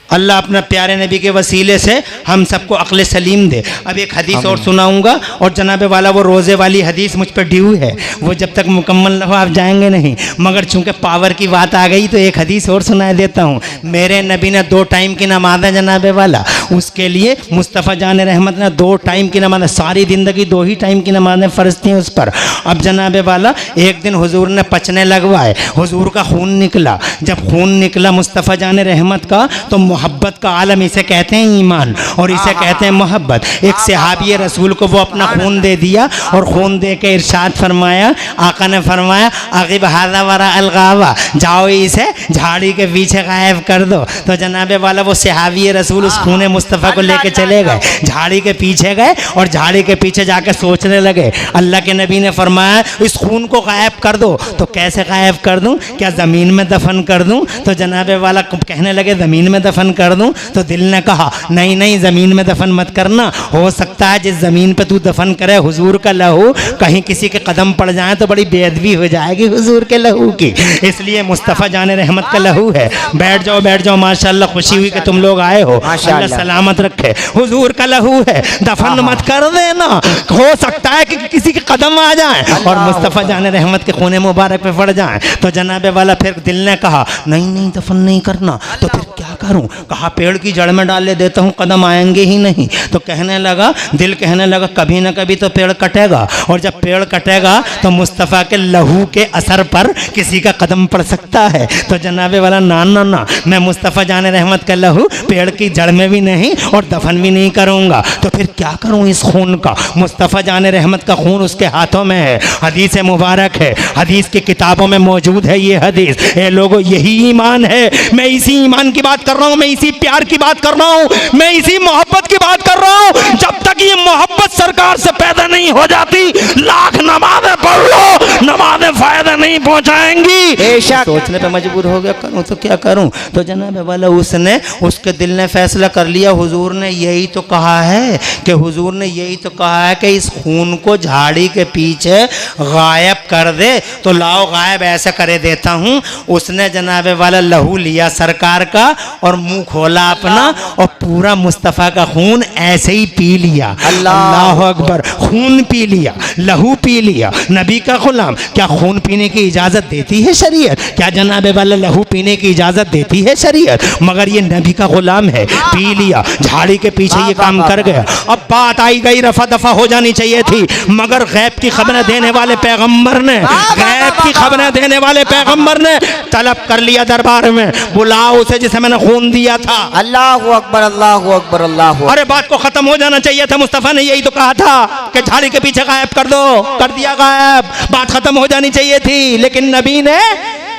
अल्लाह अपना प्यारे नबी के वसीले से हम सबको अक्ल सलीम दे। अब एक हदीस और सुनाऊंगा, और जनाबे वाला वो रोज़े वाली हदीस मुझ पर ड्यू है, वो जब तक मुकम्मल ना हो आप जाएंगे नहीं। मगर चूंकि पावर की बात आ गई तो एक हदीस और सुना देता हूँ। मेरे नबी ने 2 टाइम की नमाज है जनाबे वाला, उसके लिए मुस्तफ़ा जान रहमत ने 2 टाइम की नमाज, सारी ज़िंदगी 2 ही टाइम की नमाजें फ़र्ज थी उस पर। अब जनाबे वाला एक दिन हुजूर ने पचने लगवाए, हुजूर का खून निकला। जब खून निकला मुस्तफ़ा जान रहमत का, तो मोहब्बत का आलम इसे कहते हैं ईमान, और इसे कहते हैं मोहब्बत। एक सहाबी रसूल को वो अपना खून दे दिया, और खून दे के इरशाद फरमाया, आका ने फरमाया अगिब हाज़ा वरा अलगावा, जाओ इसे झाड़ी के पीछे गायब कर दो। तो जनाबे वाला वो सहाबी रसूल उस खून मुस्तफ़ा को लेके चले गए, झाड़ी के पीछे गए, और झाड़ी के पीछे जाके सोचने लगे। अल्लाह के नबी ने फरमाया इस खून को गायब कर दो। तो कैसे गायब कर दूं? क्या ज़मीन में दफन कर दूं? तो जनाबे वाला कहने लगे ज़मीन में दफन कर दूं। तो दिल ने कहा नहीं नहीं, ज़मीन में दफन मत करना, हो सकता है जिस ज़मीन पे तू दफन करे हुजूर का लहू कहीं किसी के कदम पड़ जाए तो बड़ी बेअदबी हो जाएगी हुजूर के लहू की, इसलिए मुस्तफ़ा जान रहमत का लहू है। बैठ जाओ माशाअल्लाह, खुशी हुई कि तुम लोग आए हो, अल्लाह सलामत रखे। हुजूर का लहू है, दफन मत कर देना, हो सकता है कि किसी के कदम आ जाए और मुस्तफ़ा जान रहमत के खून मुबारक पे पड़ जाए। तो जनाबे वाला फिर दिल ने कहा नहीं नहीं, दफन नहीं करना। तो फिर क्या करूं? कहा पेड़ की जड़ में डाल देता हूं, कदम आएंगे ही नहीं। तो कहने लगा, दिल कहने लगा कभी ना कभी तो पेड़ कटेगा, और जब पेड़ कटेगा तो मुस्तफ़ा के लहू के असर पर किसी का कदम पड़ सकता है। तो जनाबे वाला ना ना ना, मैं मुस्तफ़ा जान रहमत का लहू पेड़ की जड़ में भी नहीं और दफन भी नहीं करूंगा। तो फिर क्या करूं इस खून का? मुस्तफ़ा जान रहमत का खून उसके हाथों में है, हदीस मुबारक है, हदीस की किताबों में मौजूद है ये हदीस। ए लोगों, यही ईमान है। मैं इसी ईमान की बात कर रहा हूँ, मैं इसी प्यार की बात कर रहा हूँ, मैं इसी मोहब्बत की बात कर रहा हूँ। जब तक ये मोहब्बत सरकार से पैदा नहीं हो जाती, लाख नमाजें पढ़ लो, नमाजें फायदा नहीं पहुंचाएंगी। सोचने पे मजबूर हो गया, करूं तो क्या करूं? तो जनाब वाला उसने, उसके दिल ने फैसला कर लिया, हुजूर ने यही तो कहा है कि हुजूर ने यही तो कहा है कि इस खून को झाड़ी के पीछे गायब कर दे। तो लाओ गायब ऐसे करे देता हूँ। उसने जनाब वाला लहू लिया सरकार का और मुंह खोला अपना और पूरा मुस्तफ़ा का खून ऐसे ही पी लिया। अल्लाह अकबर। खून पी लिया, लहू पी लिया। नबी का गुलाम, क्या खून पीने की इजाज़त देती है शरीयत? क्या जनाब वाला लहू पीने की इजाज़त देती है शरीयत? मगर ये नबी का गुलाम है, पी लिया, झाड़ी के पीछे ये काम कर गया। अब बात आई गई, रफा दफा हो जानी चाहिए थी, मगर गैब की खबरें देने वाले पैगंबर ने, गैब की खबरें देने वाले पैगंबर ने तलब कर लिया दरबार में, बुलाओ उसे जिसे मैंने खून दिया था। अल्लाहु अकबर, अल्लाहु अकबर, अल्लाहु। अरे बात को खत्म हो जाना चाहिए था, मुस्तफ़ा ने यही तो कहा था कि झाड़ी के पीछे गायब कर दो, कर दिया गायब, बात खत्म हो जानी चाहिए थी। लेकिन नबी ने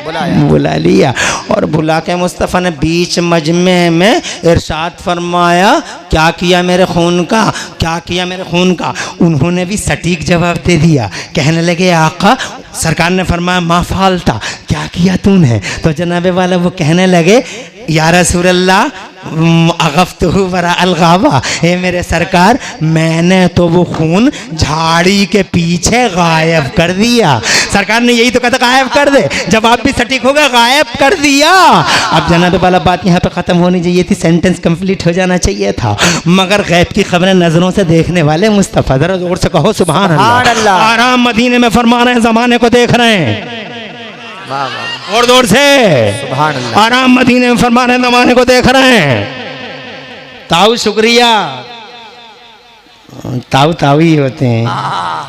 बुला लिया, और बुला के मुस्तफ़ा ने बीच मजमे में इरशाद फरमाया, क्या किया मेरे खून का, क्या किया मेरे खून का? उन्होंने भी सटीक जवाब दे दिया। कहने लगे आका, सरकार ने फरमाया मा फालता, क्या किया तूने? तो जनाबे वाला वो कहने लगे, या रसूल अल्लाह अगफ्तहु वरा अलगावा, हे मेरे सरकार, मैंने तो वो खून झाड़ी के पीछे गायब कर दिया। सरकार ने यही तो कहा था गायब कर दे, जवाब भी सटीक होगा, गायब कर दिया। अब जनाब वाला बात यहाँ पे ख़त्म होनी चाहिए थी, सेंटेंस कंप्लीट हो जाना चाहिए था, मगर गैब की खबरें नज़रों से देखने वाले मुस्तफ़ा, ज़रा जोर से कहो सुभान अल्लाह। आराम मदीने में फरमा रहे हैं, ज़माने को देख रहे हैं, और जोर से सुभान अल्लाह। आराम मदीने में फरमा रहे हैं, ज़माने को देख रहे हैं। ताऊ शुक्रिया, ताऊ ताऊ ही होते हैं।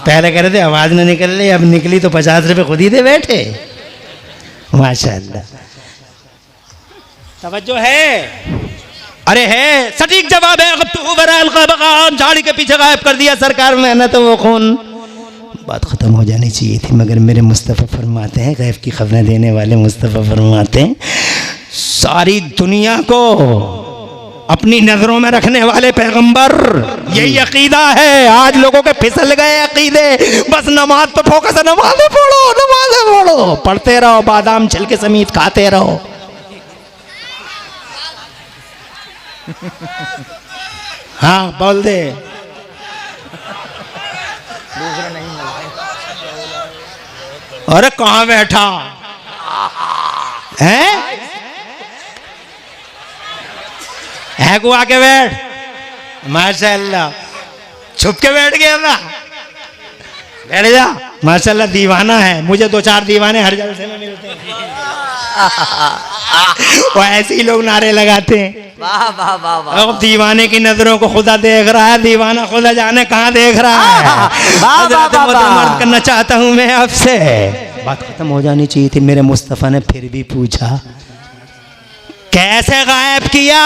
पहले कह रहे थे आवाज़ न निकल रही, अब निकली तो 50 रुपये खुद ही दे बैठे। माशाअल्लाह, तवज्जो है, अरे है, सटीक जवाब है। झाड़ी के पीछे गायब कर दिया सरकार, मैंने तो वो खून। बात ख़त्म हो जानी चाहिए थी, मगर मेरे मुस्तफ़ा फरमाते हैं, गैब की खबरें देने वाले मुस्तफ़ा फरमाते हैं, सारी दुनिया को अपनी नज़रों में रखने वाले पैगंबर, यही अकीदा है। आज लोगों के फिसल गए अकीदे, बस नमाज पे फोकस है, नमाज़ें पढ़ो, नमाज़ें पढ़ो, पढ़ते रहो, बादाम छिलके समेत खाते रहो। हाँ बोल दे, अरे कहाँ बैठा है को आके बैठ, माशाअल्लाह, छुप के बैठ गया ना, बैठ जा, माशाअल्लाह। दीवाना है, मुझे 2-4 दीवाने हर जलसे में मिलते हैं। वो ऐसे ही लोग नारे लगाते हैं, वाह वाह वाह वाह। दीवाने की नजरों को खुदा देख रहा है, दीवाना खुदा जाने कहाँ देख रहा है। मर्द करना चाहता हूँ मैं आपसे। बात खत्म हो जानी चाहिए थी, मेरे मुस्तफ़ा ने फिर भी पूछा, कैसे गायब किया?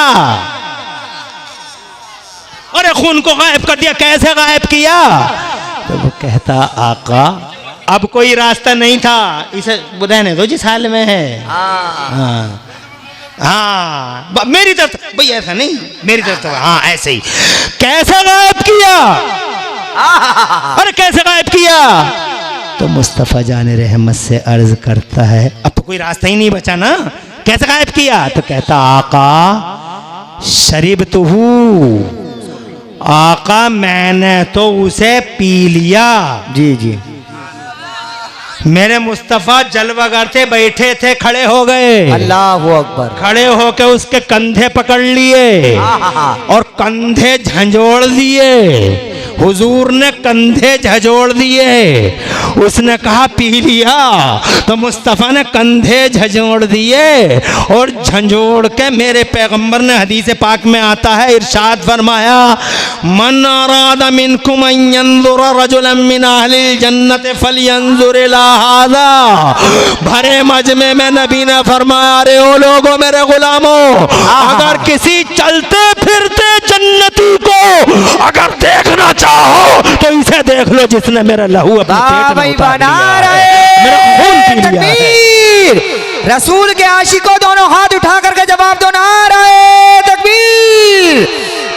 अरे खून को गायब कर दिया, कैसे गायब किया? तो वो कहता, आका अब कोई रास्ता नहीं था, इसे बुधाने दो जिस हाल में है। हाँ हाँ, मेरी तरफ भाई ऐसा नहीं, मेरी तरफ तो हाँ ऐसे ही। कैसे गायब किया? अरे कैसे गायब किया? तो मुस्तफ़ा जाने रहमत से अर्ज करता है, अब तो कोई रास्ता ही नहीं बचा ना, कैसे गायब किया? तो कहता, आका शरीब तो हूँ, आका मैंने तो उसे पी लिया। जी जी। मेरे मुस्तफ़ा जलवा करते बैठे थे, खड़े हो गए, अल्लाहु अकबर, खड़े होके उसके कंधे पकड़ लिए और कंधे झंझोड़ दिए, हुजूर ने कंधे झजोड़ दिए। उसने कहा पी लिया, तो मुस्तफ़ा ने कंधे झजोड़ दिए और झंझोड़ के मेरे पैगंबर ने हदीस पाक में आता है, इरशाद फरमाया, मन अराद मिनकुम अन यंजुर रजुलन मिन अहलिल जन्नत फलयंजुर इला हाज़ा। भरे मजमे में नबी ने फरमाया, अरे ओ लोगों मेरे गुलामों, अगर किसी चलते फिरते जन्नती को अगर देखना चाहो तो इसे देख लो जिसने मेरा लहू अपने पेट में उतार लिया है, मेरा खून पी लिया है। रसूल के आशिकों दोनों हाथ उठा करके जवाब दो, नारे तकबीर,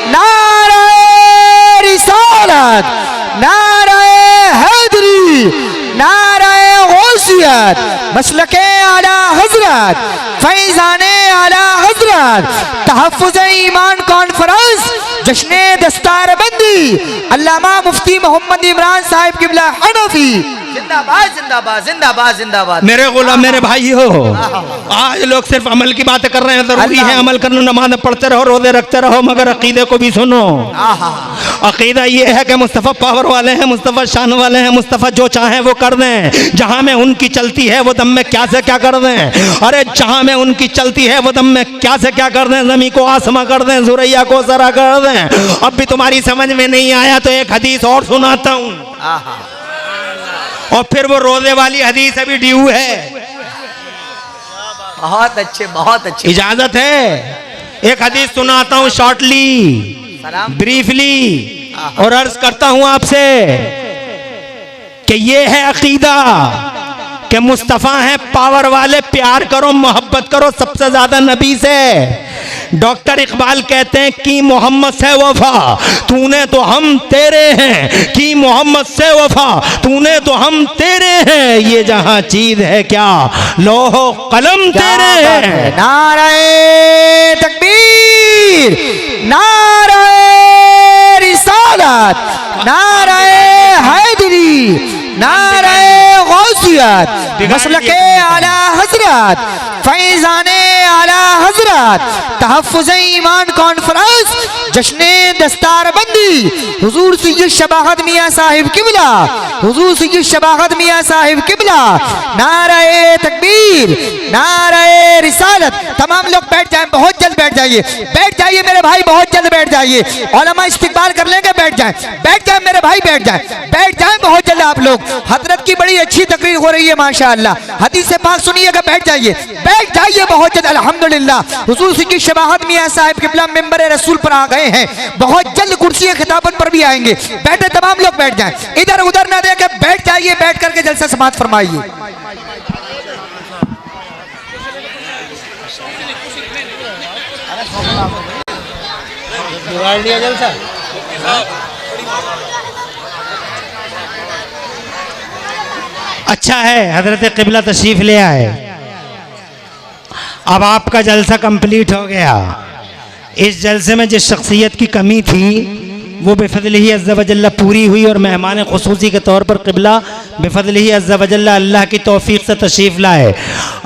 नारे रिसालत, नारे हैदरी, नारे गौसियत, मसलके आला हजरत, फैजाने आला हजरत, तहफ्फुज़ ईमान कॉन्फ्रेंस, जश्ने दस्तार बंदी, अल्लामा मुफ्ती मोहम्मद इमरान साहिब किबला हनफी, जिंदाबाद जिंदाबाद जिंदाबाद जिंदाबाद। मेरे गुलाम मेरे भाई हो, आज लोग सिर्फ अमल की बातें कर रहे हैं, जरूरी है अमल करना, नमाज पढ़ते रहो, रोजे रखते रहो, मगर अकीदे को भी सुनो। अकीदा ये है कि मुस्तफ़ा पावर वाले हैं, मुस्तफ़ा शान वाले हैं, मुस्तफ़ा जो चाहे वो कर दें, जहां में उनकी चलती है वो दम में क्या से क्या कर दें। अरे जहां में उनकी चलती है वो दम में क्या से क्या कर दें, ज़मीन को आसमां कर दें, ज़ुरैया को ज़रा कर दें। अब भी तुम्हारी समझ में नहीं आया तो एक हदीस और सुनाता हूं, और फिर वो रोजे वाली हदीस अभी ड्यू है। बहुत अच्छे बहुत अच्छे। इजाजत है, एक हदीस सुनाता हूं शॉर्टली ब्रीफली, और अर्ज करता हूं आपसे कि ये है अकीदा कि मुस्तफ़ा है पावर वाले, प्यार करो मोहब्बत करो सबसे ज्यादा नबी से। डॉक्टर इकबाल कहते हैं कि मोहम्मद से वफा तूने तो हम तेरे हैं, कि मोहम्मद से वफा तूने तो हम तेरे हैं, ये जहां चीज है क्या लोहो कलम तेरे हैं। नारे तकबीर, नारे रिसालत, नारे हैदरी, नारे गौसियत, मसलके आला हजरत, फैजाने आला हजरत, तहफ्फुज़ ईमान कॉन्फ्रेंस, जश्ने दस्तार बंदी, हुजूर सैयद शबाहत मियाँ साहिब किबला, हुजूर सैयद शबाहत मियाँ साहिब किबला, नारे तकबीर, नारे रिसालत। तमाम लोग बैठ जाएं, बहुत जल्द बैठ जाइए, बैठ जाइए मेरे भाई, बहुत जल्द बैठ जाइए। उलमा इस्तिक़बाल कर लेंगे, बैठ जाएं, बैठ जाएं मेरे भाई, बैठ जाएं, बैठ जाएं बहुत जल्द आप लोग। हजरत की बड़ी अच्छी तकरीर हो रही है माशाअल्लाह, हदीस पाक सुनिएगा, बैठ जाइए, बैठ जाइए बहुत जल्द। अल्हम्दुलिल्लाह हुजूर सैयद शबाहत मियाँ साहिब किबला मिंबर रसूल पर आ गए हैं, बहुत जल्द कुर्सी खिताबत पर भी आएंगे। बैठे तमाम लोग बैठ जाएं, इधर उधर ना देखे, बैठ जाइए, बैठ करके जलसा समाप्त फरमाइए। अच्छा है हजरत क़िबला तशरीफ ले आए, अब आपका जलसा कंप्लीट हो गया। इस जलसे में जिस शख्सियत की कमी थी वो बेफज़लिही अज़्ज़ा वजल्ला पूरी हुई, और मेहमान ख़ुसूसी के तौर पर क़िबला बेफज़लिही अज़्ज़ा वजल्ला अल्लाह की तौफ़ीक़ से तशरीफ़ लाए।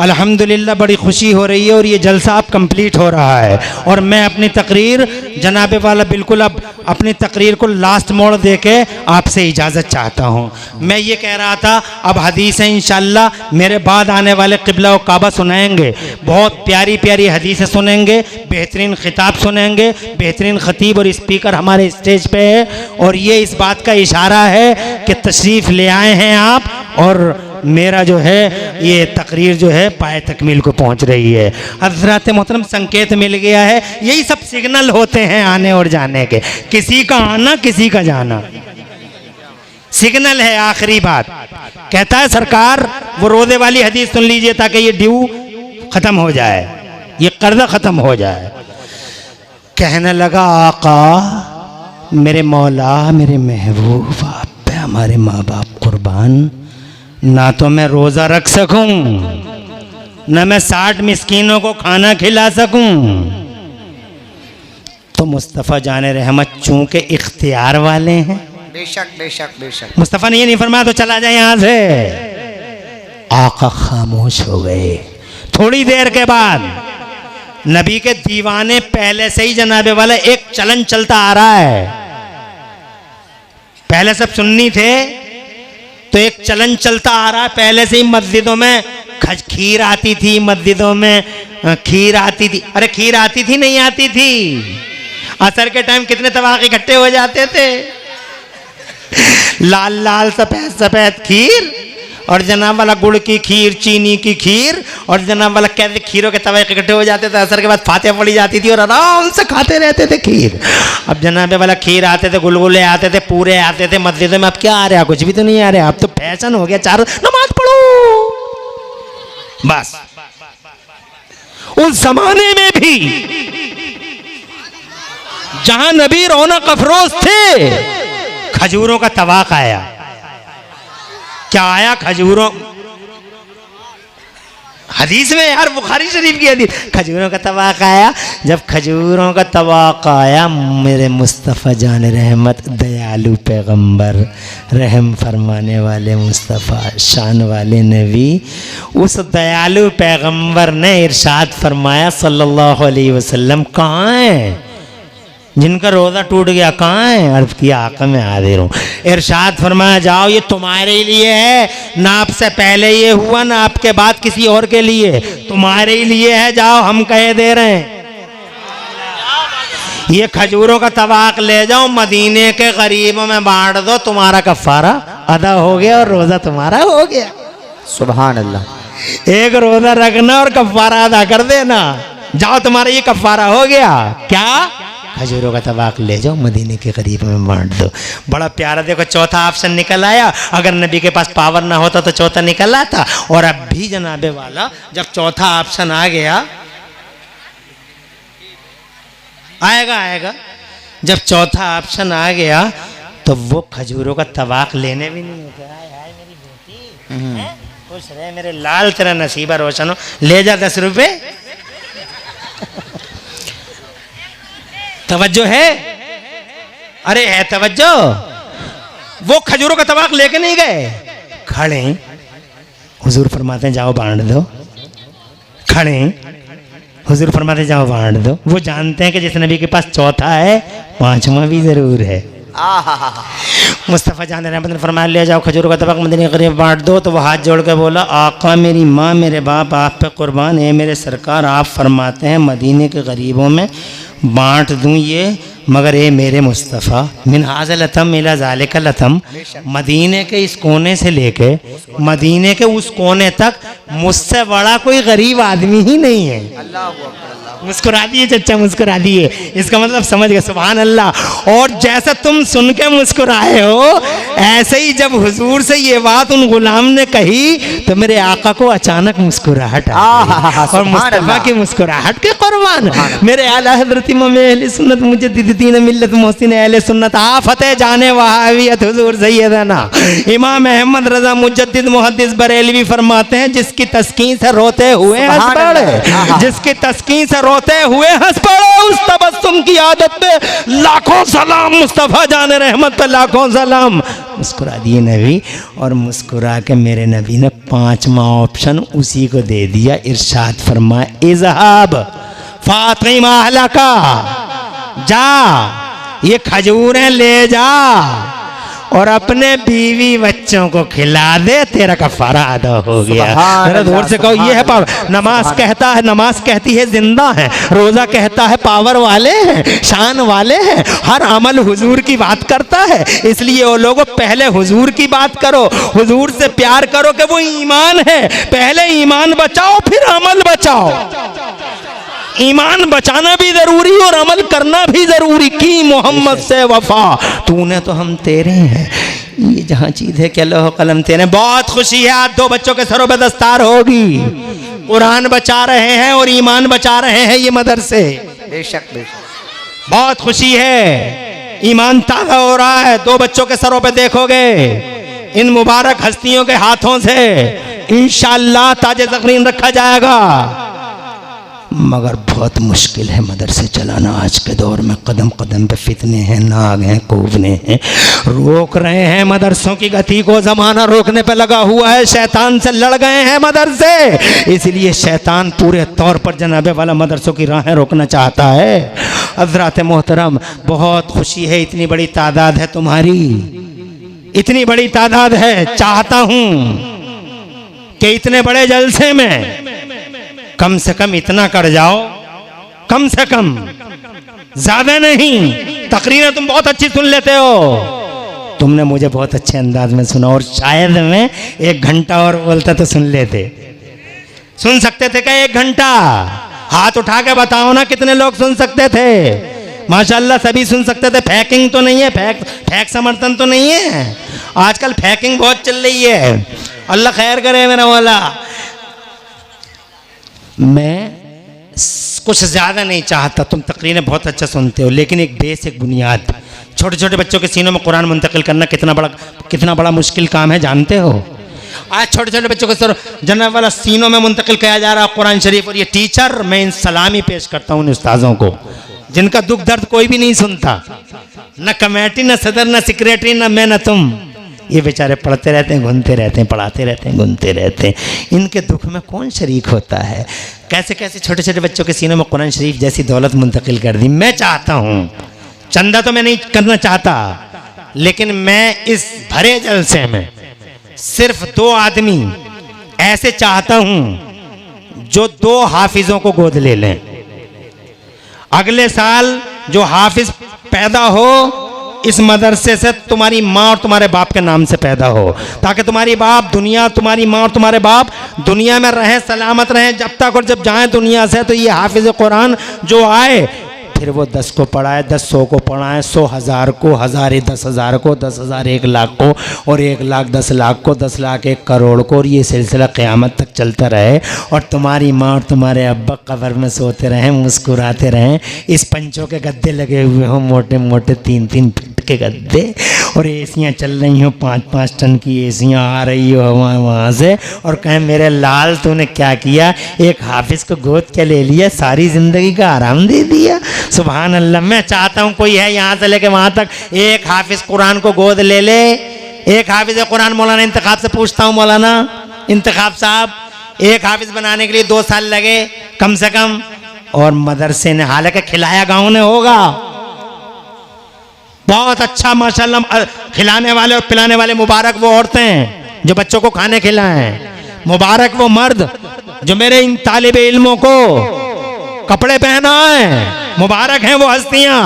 अल्हम्दुलिल्लाह बड़ी खुशी हो रही है, और ये जलसा अब कंप्लीट हो रहा है। और मैं अपनी तकरीर जनाबे वाला बिल्कुल अब अपनी तकरीर को लास्ट मोड़ दे के आपसे इजाज़त चाहता हूँ। मैं ये कह रहा था अब हदीसें इंशाअल्लाह मेरे बाद आने वाले क़िबला व काबा सुनाएंगे, बहुत प्यारी प्यारी हदीसें सुनेंगे, बेहतरीन खिताब सुनेंगे, बेहतरीन ख़तीब और स्पीकर हमारे स्टेज पे है। और ये इस बात का इशारा है कि तशरीफ़ ले आए हैं आप, और मेरा जो है ये तकरीर जो है पाए तकमील को पहुंच रही है। हज़रात मोहतरम संकेत मिल गया है, यही सब सिग्नल होते हैं आने और जाने के, किसी का आना किसी का जाना सिग्नल है। आखिरी बात कहता है सरकार, वो रोज़े वाली हदीस सुन लीजिए ताकि ये ड्यू ख़त्म हो जाए, ये कर्जा ख़त्म हो जाए। कहने लगा आका मेरे मौला मेरे महबूब, आप पे हमारे माँ बाप कुर्बान, ना तो मैं रोज़ा रख सकूं ना मैं 60 मिस्कीनों को खाना खिला सकूं। तो मुस्तफ़ा जाने रहमत चूंकि इख्तियार वाले हैं, बेशक बेशक बेशक, मुस्तफ़ा ने ये नहीं फरमाया तो चला जाए यहाँ से। आका खामोश हो गए। थोड़ी देर के बाद नबी के दीवाने पहले से ही जनाबे वाला एक चलन चलता आ रहा है, पहले सब सुन्नी थे तो एक चलन चलता आ रहा है, पहले से ही मस्जिदों में खीर आती थी, मस्जिदों में खीर आती थी। अरे खीर आती थी नहीं आती थी? असर के टाइम कितने तवाक इकट्ठे हो जाते थे, लाल लाल सफेद सफेद खीर, और जनाब वाला गुड़ की खीर, चीनी की खीर, और जनाब वाला कैसे खीरों के तवे इकट्ठे हो जाते थे। असर के बाद फातिहा पड़ी जाती थी और आराम से खाते रहते थे खीर। अब जनाब वाला खीर आते थे, गुलगुले आते थे, पूरे आते थे मस्जिद में। अब क्या आ रहा है? कुछ भी तो नहीं आ रहा है। अब तो फैशन हो गया, चारों नमाज पढ़ो बस। उस जमाने में भी जहां नबी रौनक अफरोज थे, खजूरों का तवाक आया। क्या आया? खजूरों, हदीस में यार, बुखारी शरीफ की हदीस, खजूरों का तवाक आया। जब खजूरों का तवाक आया, मेरे मुस्तफ़ा जान रहमत, दयालु पैगंबर, रहम फरमाने वाले मुस्तफ़ा, शान वाले नबी, उस दयालु पैगंबर ने इरशाद फरमाया सल्लल्लाहु अलैहि वसल्लम, कहाँ है जिनका रोज़ा टूट गया? कहाँ है? अर्ज किया, आका मैं हाजिर हूँ। इरशाद फरमाया, जाओ ये तुम्हारे लिए है, ना आपसे पहले ये हुआ ना आपके बाद किसी और के लिए, तुम्हारे ही लिए है, जाओ हम कह दे रहे हैं। ये खजूरों का तवाक ले जाओ, मदीने के गरीबों में बांट दो, तुम्हारा कफ़ारा अदा हो गया और रोज़ा तुम्हारा हो गया। सुभान अल्लाह। एक रोज़ा रखना और कफ़ारा अदा कर देना, जाओ तुम्हारा ये कफ़ारा हो गया। क्या? खजूरों का तवाक ले जाओ, मदीने के गरीब में बांट दो। बड़ा प्यारा, देखो चौथा ऑप्शन निकल आया। अगर नबी के पास पावर ना होता तो चौथा निकल आता। और अब भी जनाबे वाला जब चौथा ऑप्शन आ गया, आएगा जब चौथा ऑप्शन आ गया तो वो खजूरों का तवाक लेने भी नहीं होता। हाय मेरी बेटी, खुश रहे मेरे लाल, तेरा नसीबा रोशन हो, ले जा 10 रुपए। तवज्जो है? अरे है तवज्जो। वो खजूरों का तवाक लेके नहीं गए, खड़े हुजूर फरमाते हैं जाओ बांट दो, खड़े हुजूर फरमाते जाओ बांट दो। वो जानते हैं कि जिस नबी के पास चौथा है, पांचवा भी जरूर है। मुस्तफ़ा जान रहमत ने फरमाया, ले जाओ खजूरों का तवाक मदीने के करीब बांट दो। तो वो हाथ जोड़ के बोला, आका मेरी माँ मेरे बाप आप पे कुर्बान है मेरे सरकार, आप फरमाते हैं मदीने के गरीबों में बांट दूं ये, मगर ये मेरे मुस्तफ़ा मिन हाज़ल लतम इला ज़ालिका लतम, मदीने के इस कोने से लेके मदीने के उस कोने तक मुझसे बड़ा कोई गरीब आदमी ही नहीं है। मुस्कुरा दिए चच्चा, मुस्कुरा दिए, इसका मतलब समझ गए। सुभान अल्लाह। और जैसा तुम सुन के मुस्कुराए हो, ऐसे ही जब हुजूर से ये बात उन गुलाम ने कही तो मेरे आका को अचानक मुस्कुराहट आ गई। और मुस्तफा की मुस्कुराहट के कुर्बान मेरे आला हज़रत इमाम अहले सुन्नत मुजद्दिदीन मिल्लत मोहसिन अहले सुन्नत आफत जाने वहावियत हुजूर सैयदना इमाम अहमद रज़ा मुजद्दिद मुहद्दिस बरेलवी फरमाते हैं, जिसकी तस्कीन से रोते हुए हंस पड़े, जिसकी तस्कीन से रोते हुए हंस पड़े, उस तबस्सुम की आदत पे लाखों सलाम, मुस्तफ़ा जाने रहमत पे लाखों सलाम। मुस्कुरा दिए नबी, और मुस्कुरा के मेरे नबी ने पांचवा ऑप्शन उसी को दे दिया। इरशाद फरमाया, इज़हाब फातिमा अहलका, जा ये खजूरें ले जा और अपने बीवी बच्चों को खिला दे, तेरा कफारा अदा हो गया। मेरा जोर से कहो, ये है पावर। नमाज कहता है, नमाज कहती है जिंदा है, रोजा कहता है पावर वाले हैं, शान वाले हैं, हर अमल हुजूर की बात करता है। इसलिए वो लोगों पहले हुजूर की बात करो, हुजूर से प्यार करो कि वो ईमान है। पहले ईमान बचाओ फिर अमल बचाओ। ईमान बचाना भी जरूरी और अमल करना भी जरूरी। की मोहम्मद से वफा, तूने तो हम तेरे हैं, ये जहाँ चीज है क्या लोह कलम तेरे। बहुत खुशी है, आज 2 बच्चों के सरों पे दस्तार होगी। कुरान बचा रहे हैं और ईमान बचा रहे हैं ये मदरसे। बेशक बेशक बहुत खुशी है, ईमान ताज़ा हो रहा है। 2 बच्चों के सरों पे देखोगे, इन मुबारक हस्तियों के हाथों से इंशाअल्लाह ताजे ज़करीन रखा जाएगा। मगर बहुत मुश्किल है मदरसे चलाना आज के दौर में। कदम कदम पे फितने हैं, नाग हैं, कोवने हैं, रोक रहे हैं मदरसों की गति को। ज़माना रोकने पे लगा हुआ है, शैतान से लड़ गए हैं मदरसे। इसलिए शैतान पूरे तौर पर जनाबे वाला मदरसों की राहें रोकना चाहता है। हज़रात मोहतरम, बहुत खुशी है, इतनी बड़ी तादाद है तुम्हारी। इतनी बड़ी तादाद है, चाहता हूं कि इतने बड़े जलसे में कम से कम इतना कर जाओ, कम से कम, ज्यादा नहीं। तकरीरें तुम बहुत अच्छी सुन लेते हो, तुमने मुझे बहुत अच्छे अंदाज में सुना, और शायद मैं 1 घंटा और बोलता तो सुन लेते। सुन सकते थे क्या 1 घंटा? हाथ उठा के बताओ ना कितने लोग सुन सकते थे? माशाल्लाह सभी सुन सकते थे। फैकिंग तो नहीं है, फैक समर्थन तो नहीं है। आजकल फैकिंग बहुत चल रही है, अल्लाह खैर करे मेरा मौला। मैं कुछ ज्यादा नहीं चाहता, तुम तकरीरें बहुत अच्छा सुनते हो, लेकिन एक बेसिक बुनियाद, छोटे छोटे बच्चों के सीनों में कुरान मुंतकिल करना कितना बड़ा मुश्किल काम है, जानते हो? आज छोटे छोटे बच्चों के जन्नत वाला सीनों में मुंतकिल किया जा रहा कुरान शरीफ। और ये टीचर, मैं इन सलामी पेश करता हूँ उन उस्ताजों को जिनका दुख दर्द कोई भी नहीं सुनता, न कमेटी, न सदर, न सेक्रेटरी, न मैं, न तुम। ये बेचारे पढ़ते रहते हैं, घूमते रहते हैं, पढ़ाते रहते हैं, घूमते रहते हैं। इनके दुख में कौन शरीक होता है? कैसे कैसे छोटे छोटे बच्चों के सीनों में कुरान शरीफ जैसी दौलत मुंतकिल कर दी। मैं चाहता हूँ, चंदा तो मैं नहीं करना चाहता, लेकिन मैं इस भरे जलसे में सिर्फ 2 आदमी ऐसे चाहता हूं जो 2 हाफिजों को गोद ले लें। अगले साल जो हाफिज पैदा हो इस मदरसे से तुम्हारी माँ और तुम्हारे बाप के नाम से पैदा हो, ताकि तुम्हारी माँ और तुम्हारे बाप दुनिया में रहें, सलामत रहें जब तक, और जब जाएं दुनिया से तो ये हाफिज कुरान जो आए फिर वो 10 को पढ़ाए, 10 100 को पढ़ाए, 100 1000 को, 1000 10,000 को, 10,000 1 लाख को, और 1 लाख 10 लाख को, 10 लाख 1 करोड़ को, और ये सिलसिला क़यामत तक चलता रहे। और तुम्हारी माँ और तुम्हारे अब्बा कब्र में सोते रहें, मुस्कुराते रहें, इस पंचों के गद्दे लगे हुए हों, मोटे मोटे 3-3 फीट के गद्दे, और एसियाँ चल रही हो, 5-5 टन की एसियाँ आ रही हो वहाँ से, और कहें मेरे लाल तूने क्या किया, एक हाफिज को गोद के ले लिया, सारी ज़िंदगी का आराम दे दिया। सुभान अल्लाह। मैं चाहता हूँ कोई है यहाँ से लेके वहाँ तक, एक हाफिज कुरान को गोद ले ले। एक हाफिज कुरान मौलाना इंतखाब से पूछता हूँ, मौलाना इंतखाब साहब, एक हाफिज बनाने के लिए 2 साल लगे कम से कम, और मदरसे ने, हालांकि खिलाया गाँव ने होगा, बहुत अच्छा माशाल्लाह खिलाने वाले और पिलाने वाले, मुबारक वो औरतें जो बच्चों को खाने खिलाएं, मुबारक वो मर्द जो मेरे इन तालिब इल्मों को कपड़े पहनाएं, मुबारक हैं वो हस्तियां,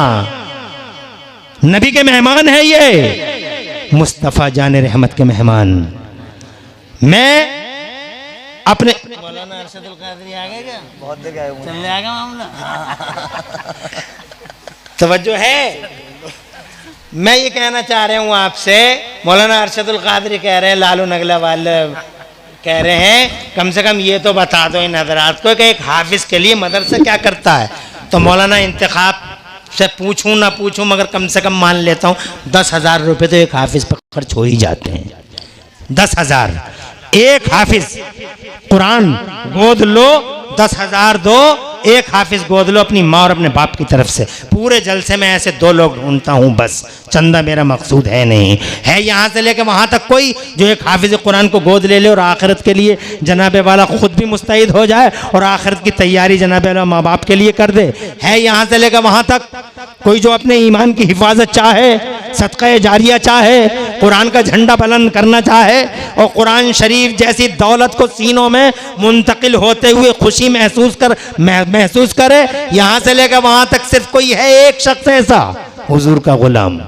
नबी के मेहमान है ये, मुस्तफ़ा जाने रहमत के मेहमान। मैं अपने मौलाना अरशदुल कादरी आ गए क्या? बहुत देर आए, चल जाएगा मामला। तवज्जो है? मैं ये कहना चाह रहा हूँ आपसे, मौलाना अरशदुल कादरी कह रहे हैं, लालू नगला वाले कह रहे हैं, कम से कम ये तो बता दो इन हजरात को कि एक हाफिज के लिए मदरसा क्या करता है। तो मौलाना इंतखाब से पूछूं ना पूछूं, मगर कम से कम मान लेता हूँ 10,000 रुपये तो एक हाफिज पर खर्च हो ही जाते हैं। 10,000 एक हाफिज कुरान गोद लो, 10,000 दो, एक हाफिज गोद लो अपनी माँ और अपने बाप की तरफ से। पूरे जलसे में ऐसे 2 लोग ढूंढता हूँ, बस चंदा मेरा मकसूद है नहीं है। यहाँ से लेकर वहाँ तक कोई जो एक हाफिज कुरान को गोद ले ले और आखिरत के लिए जनाबे वाला खुद भी मुस्तैद हो जाए और आखिरत की तैयारी जनाबे वाला माँ बाप के लिए कर दे। है यहाँ से लेकर वहाँ तक कोई जो अपने ईमान की हिफाजत चाहे, सदका जारिया चाहे, कुरान का झंडा बुलंद करना चाहे और कुरान शरीफ जैसी दौलत को सीनों में मुंतकिल होते हुए खुशी महसूस करे। यहाँ से लेकर वहाँ तक सिर्फ कोई है एक शख्स ऐसा, हुजूर का गुलाम,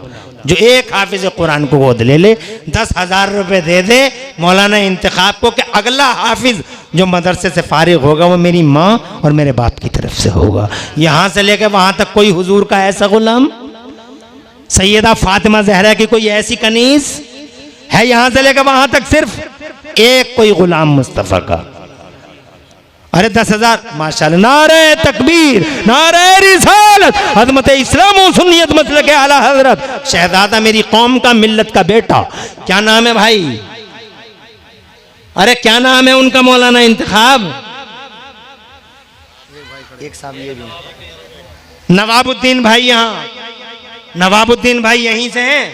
जो एक हाफिज कुरान को गोद ले ले, 10,000 रुपये दे दे मौलाना इंतखाब को कि अगला हाफिज जो मदरसे से फारिग होगा वो मेरी माँ और मेरे बाप की तरफ से होगा। यहाँ से लेकर वहाँ तक कोई हुजूर का ऐसा गुलाम, सैयदा फातिमा ज़हरा की कोई ऐसी कनीज है? यहाँ से लेकर वहाँ तक सिर्फ एक कोई गुलाम मुस्तफ़ा का। अरे 10,000 माशाल्लाह, नारे तकबीर, नारे रिसालत, अज़मत इस्लाम और सुन्नियत मसलक आला हज़रत, शहजादा मेरी कौम का, मिल्लत का बेटा। क्या नाम है भाई? अरे क्या नाम है उनका? मौलाना इंतखाब, एक साहब ये भी नवाबुद्दीन भाई, यहाँ नवाबुद्दीन भाई यहीं से हैं।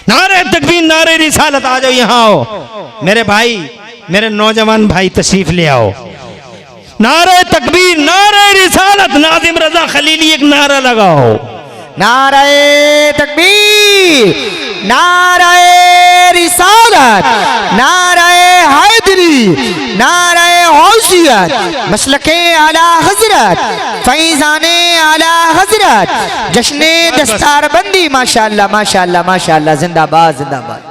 नारे तकबीर, नारे रिसालत, आ जाओ यहाँ आओ मेरे भाई, मेरे नौजवान भाई तशरीफ ले आओ। नारे तकबीर, नारे रिसालत, नाजिम रजा खलीली एक नारा लगाओ। नाराए तकबीर, नाराए रिसालत, नाराए हैदरी, नाराए गौसियत, मसलके आला हजरत, फैजाने आला हजरत, जश्ने दस्तारबंदी। माशाअल्लाह माशाअल्लाह माशाअल्लाह, जिंदाबाद जिंदाबाद।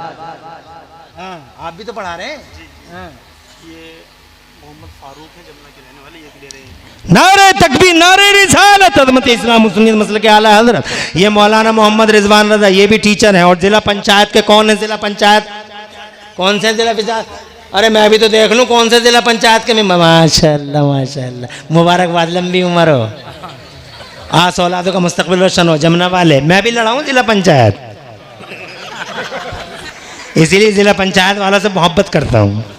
आप भी तो पढ़ा रहे हैं। नारे तकबीर, नारे रिसालत, अज़मत इस्लाम सुन्नियत मसलक आला हज़रत। ये मौलाना मोहम्मद रिजवान रज़ा, ये भी टीचर हैं। और जिला पंचायत के कौन है? जिला पंचायत कौन से जिला पंचायत? अरे मैं भी तो देख लूं कौन से जिला पंचायत के में। माशाअल्लाह माशाअल्लाह, मुबारकबाद, लंबी उम्र हो, आस औलादों का मुस्तकबिल रोशन हो। जमुना वाले मैं भी लड़ा हूं जिला पंचायत, इसीलिए जिला पंचायत वालों से मोहब्बत करता हूं।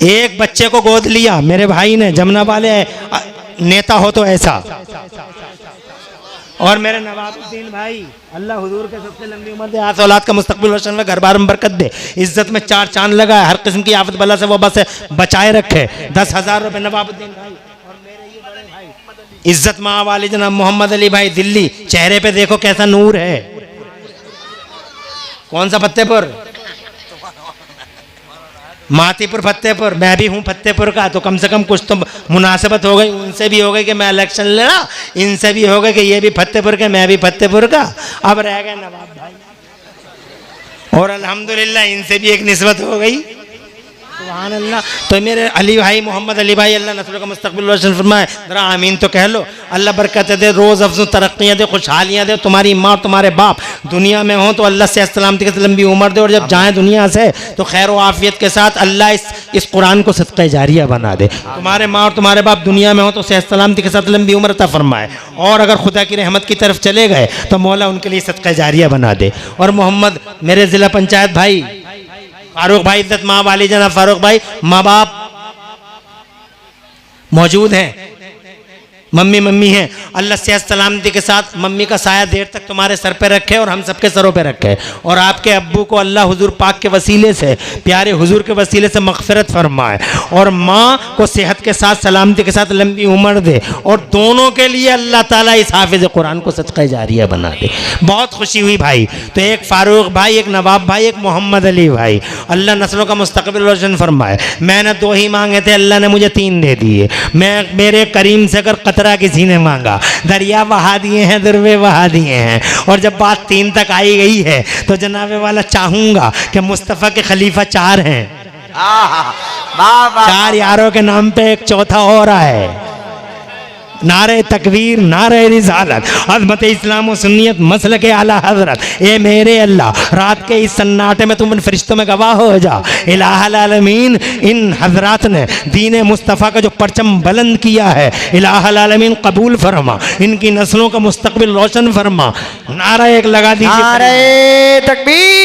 एक बच्चे को गोद लिया मेरे भाई ने, जमुना वाले नेता हो तो ऐसा। और मेरे नवाबुद्दीन भाई, अल्लाह हुजूर के सबसे लंबी उम्र दे, आस औलाद का मुस्तकबिल रोशन में, घर बार में बरकत दे, इज्जत में चार चांद लगाए, हर किस्म की आफत बला से वो बस बचाए रखे। 10,000 रुपए नवाबुद्दीन भाई। और मेरे ये बड़े भाई इज्जत माँ वाले जनाब मोहम्मद अली भाई दिल्ली, चेहरे पे देखो कैसा नूर है। कौन सा फतेहपुर? मातीपुर फतेहपुर। मैं भी हूँ फतेहपुर का, तो कम से कम कुछ तो मुनासिबत हो गई। उनसे भी हो गई कि मैं इलेक्शन लड़ा, इनसे भी हो गई कि ये भी फतेहपुर के, मैं भी फतेहपुर का। अब रह गए नवाब भाई, और अल्हम्दुलिल्लाह इनसे भी एक निस्बत हो गई। सुभान अल्लाह। तो मेरे अली भाई, मोहम्मद अली भाई, अल्लाह नस्ल का मुस्तकबिल रोशन फरमाए। जरा आमीन तो कह लो। अल्लाह बरकत दे, रोज़ अफजू तरक्कियाँ दे, खुशहालियाँ दे। तुम्हारी माँ और तुम्हारे बाप दुनिया में हों तो अल्लाह से सलामती के लंबी उम्र दे, और जब जाएँ दुनिया से तो खैर व आफियत के साथ अल्लाह इस कुरान को सदक़ा जारिया बना दे। तुम्हारे माँ और तुम्हारे बाप दुनिया में हो तो सेहत सलामती के साथ लंबी उम्र अता फरमाए, और अगर खुदा की रहमत की तरफ चले गए तो मौला उनके लिए सदक़ा जारिया बना दे। और मोहम्मद मेरे ज़िला पंचायत भाई फारूक भाई, इज्जत माँ वाली जनाब फारूक भाई, माँ बाप मौजूद हैं, मम्मी मम्मी हैं, अल्लाह सेहत सलामती के साथ मम्मी का साया देर तक तुम्हारे सर पे रखे और हम सबके सरों पे रखे। और आपके अब्बू को अल्लाह हुजूर पाक के वसीले से, प्यारे हुजूर के वसीले से मग़फ़िरत फरमाए, और माँ को सेहत के साथ सलामती के साथ लंबी उम्र दे, और दोनों के लिए अल्लाह ताला इस हाफिज़ कुरान को सदक़ा जारिया बना दे। बहुत खुशी हुई भाई। तो एक फारूक भाई, एक नवाब भाई, एक मोहम्मद अली भाई, अल्लाह नस्लों का मुस्तकबिल रोशन फरमाए। मैंने 2 ही मांगे थे, अल्लाह ने मुझे 3 दे दिए। मैं मेरे करीम से अगर कतरा किसी ने मांगा, दरिया बहा दिए हैं, दरवे बहा दिए हैं। और जब बात 3 तक आई गई है तो जनाबे वाला चाहूंगा कि मुस्तफ़ा के खलीफा 4 हैं, 4 यारों के नाम पे एक चौथा और है। नारे तकबीर, नारे रिसालत, अज़मत इस्लाम व सुन्नियत मसलक आला हज़रत। ए मेरे अल्लाह, रात के इस सन्नाटे में तुम इन फरिश्तों में गवाह हो जा। इलाहुल आलमीन, इन हजरात ने दीन मुस्तफ़ा का जो परचम बुलंद किया है, इलाहुल आलमीन कबूल फरमा, इनकी नस्लों का मुस्तकबिल रोशन फरमा। नारा एक लगा दीजिए, नारे तकबीर।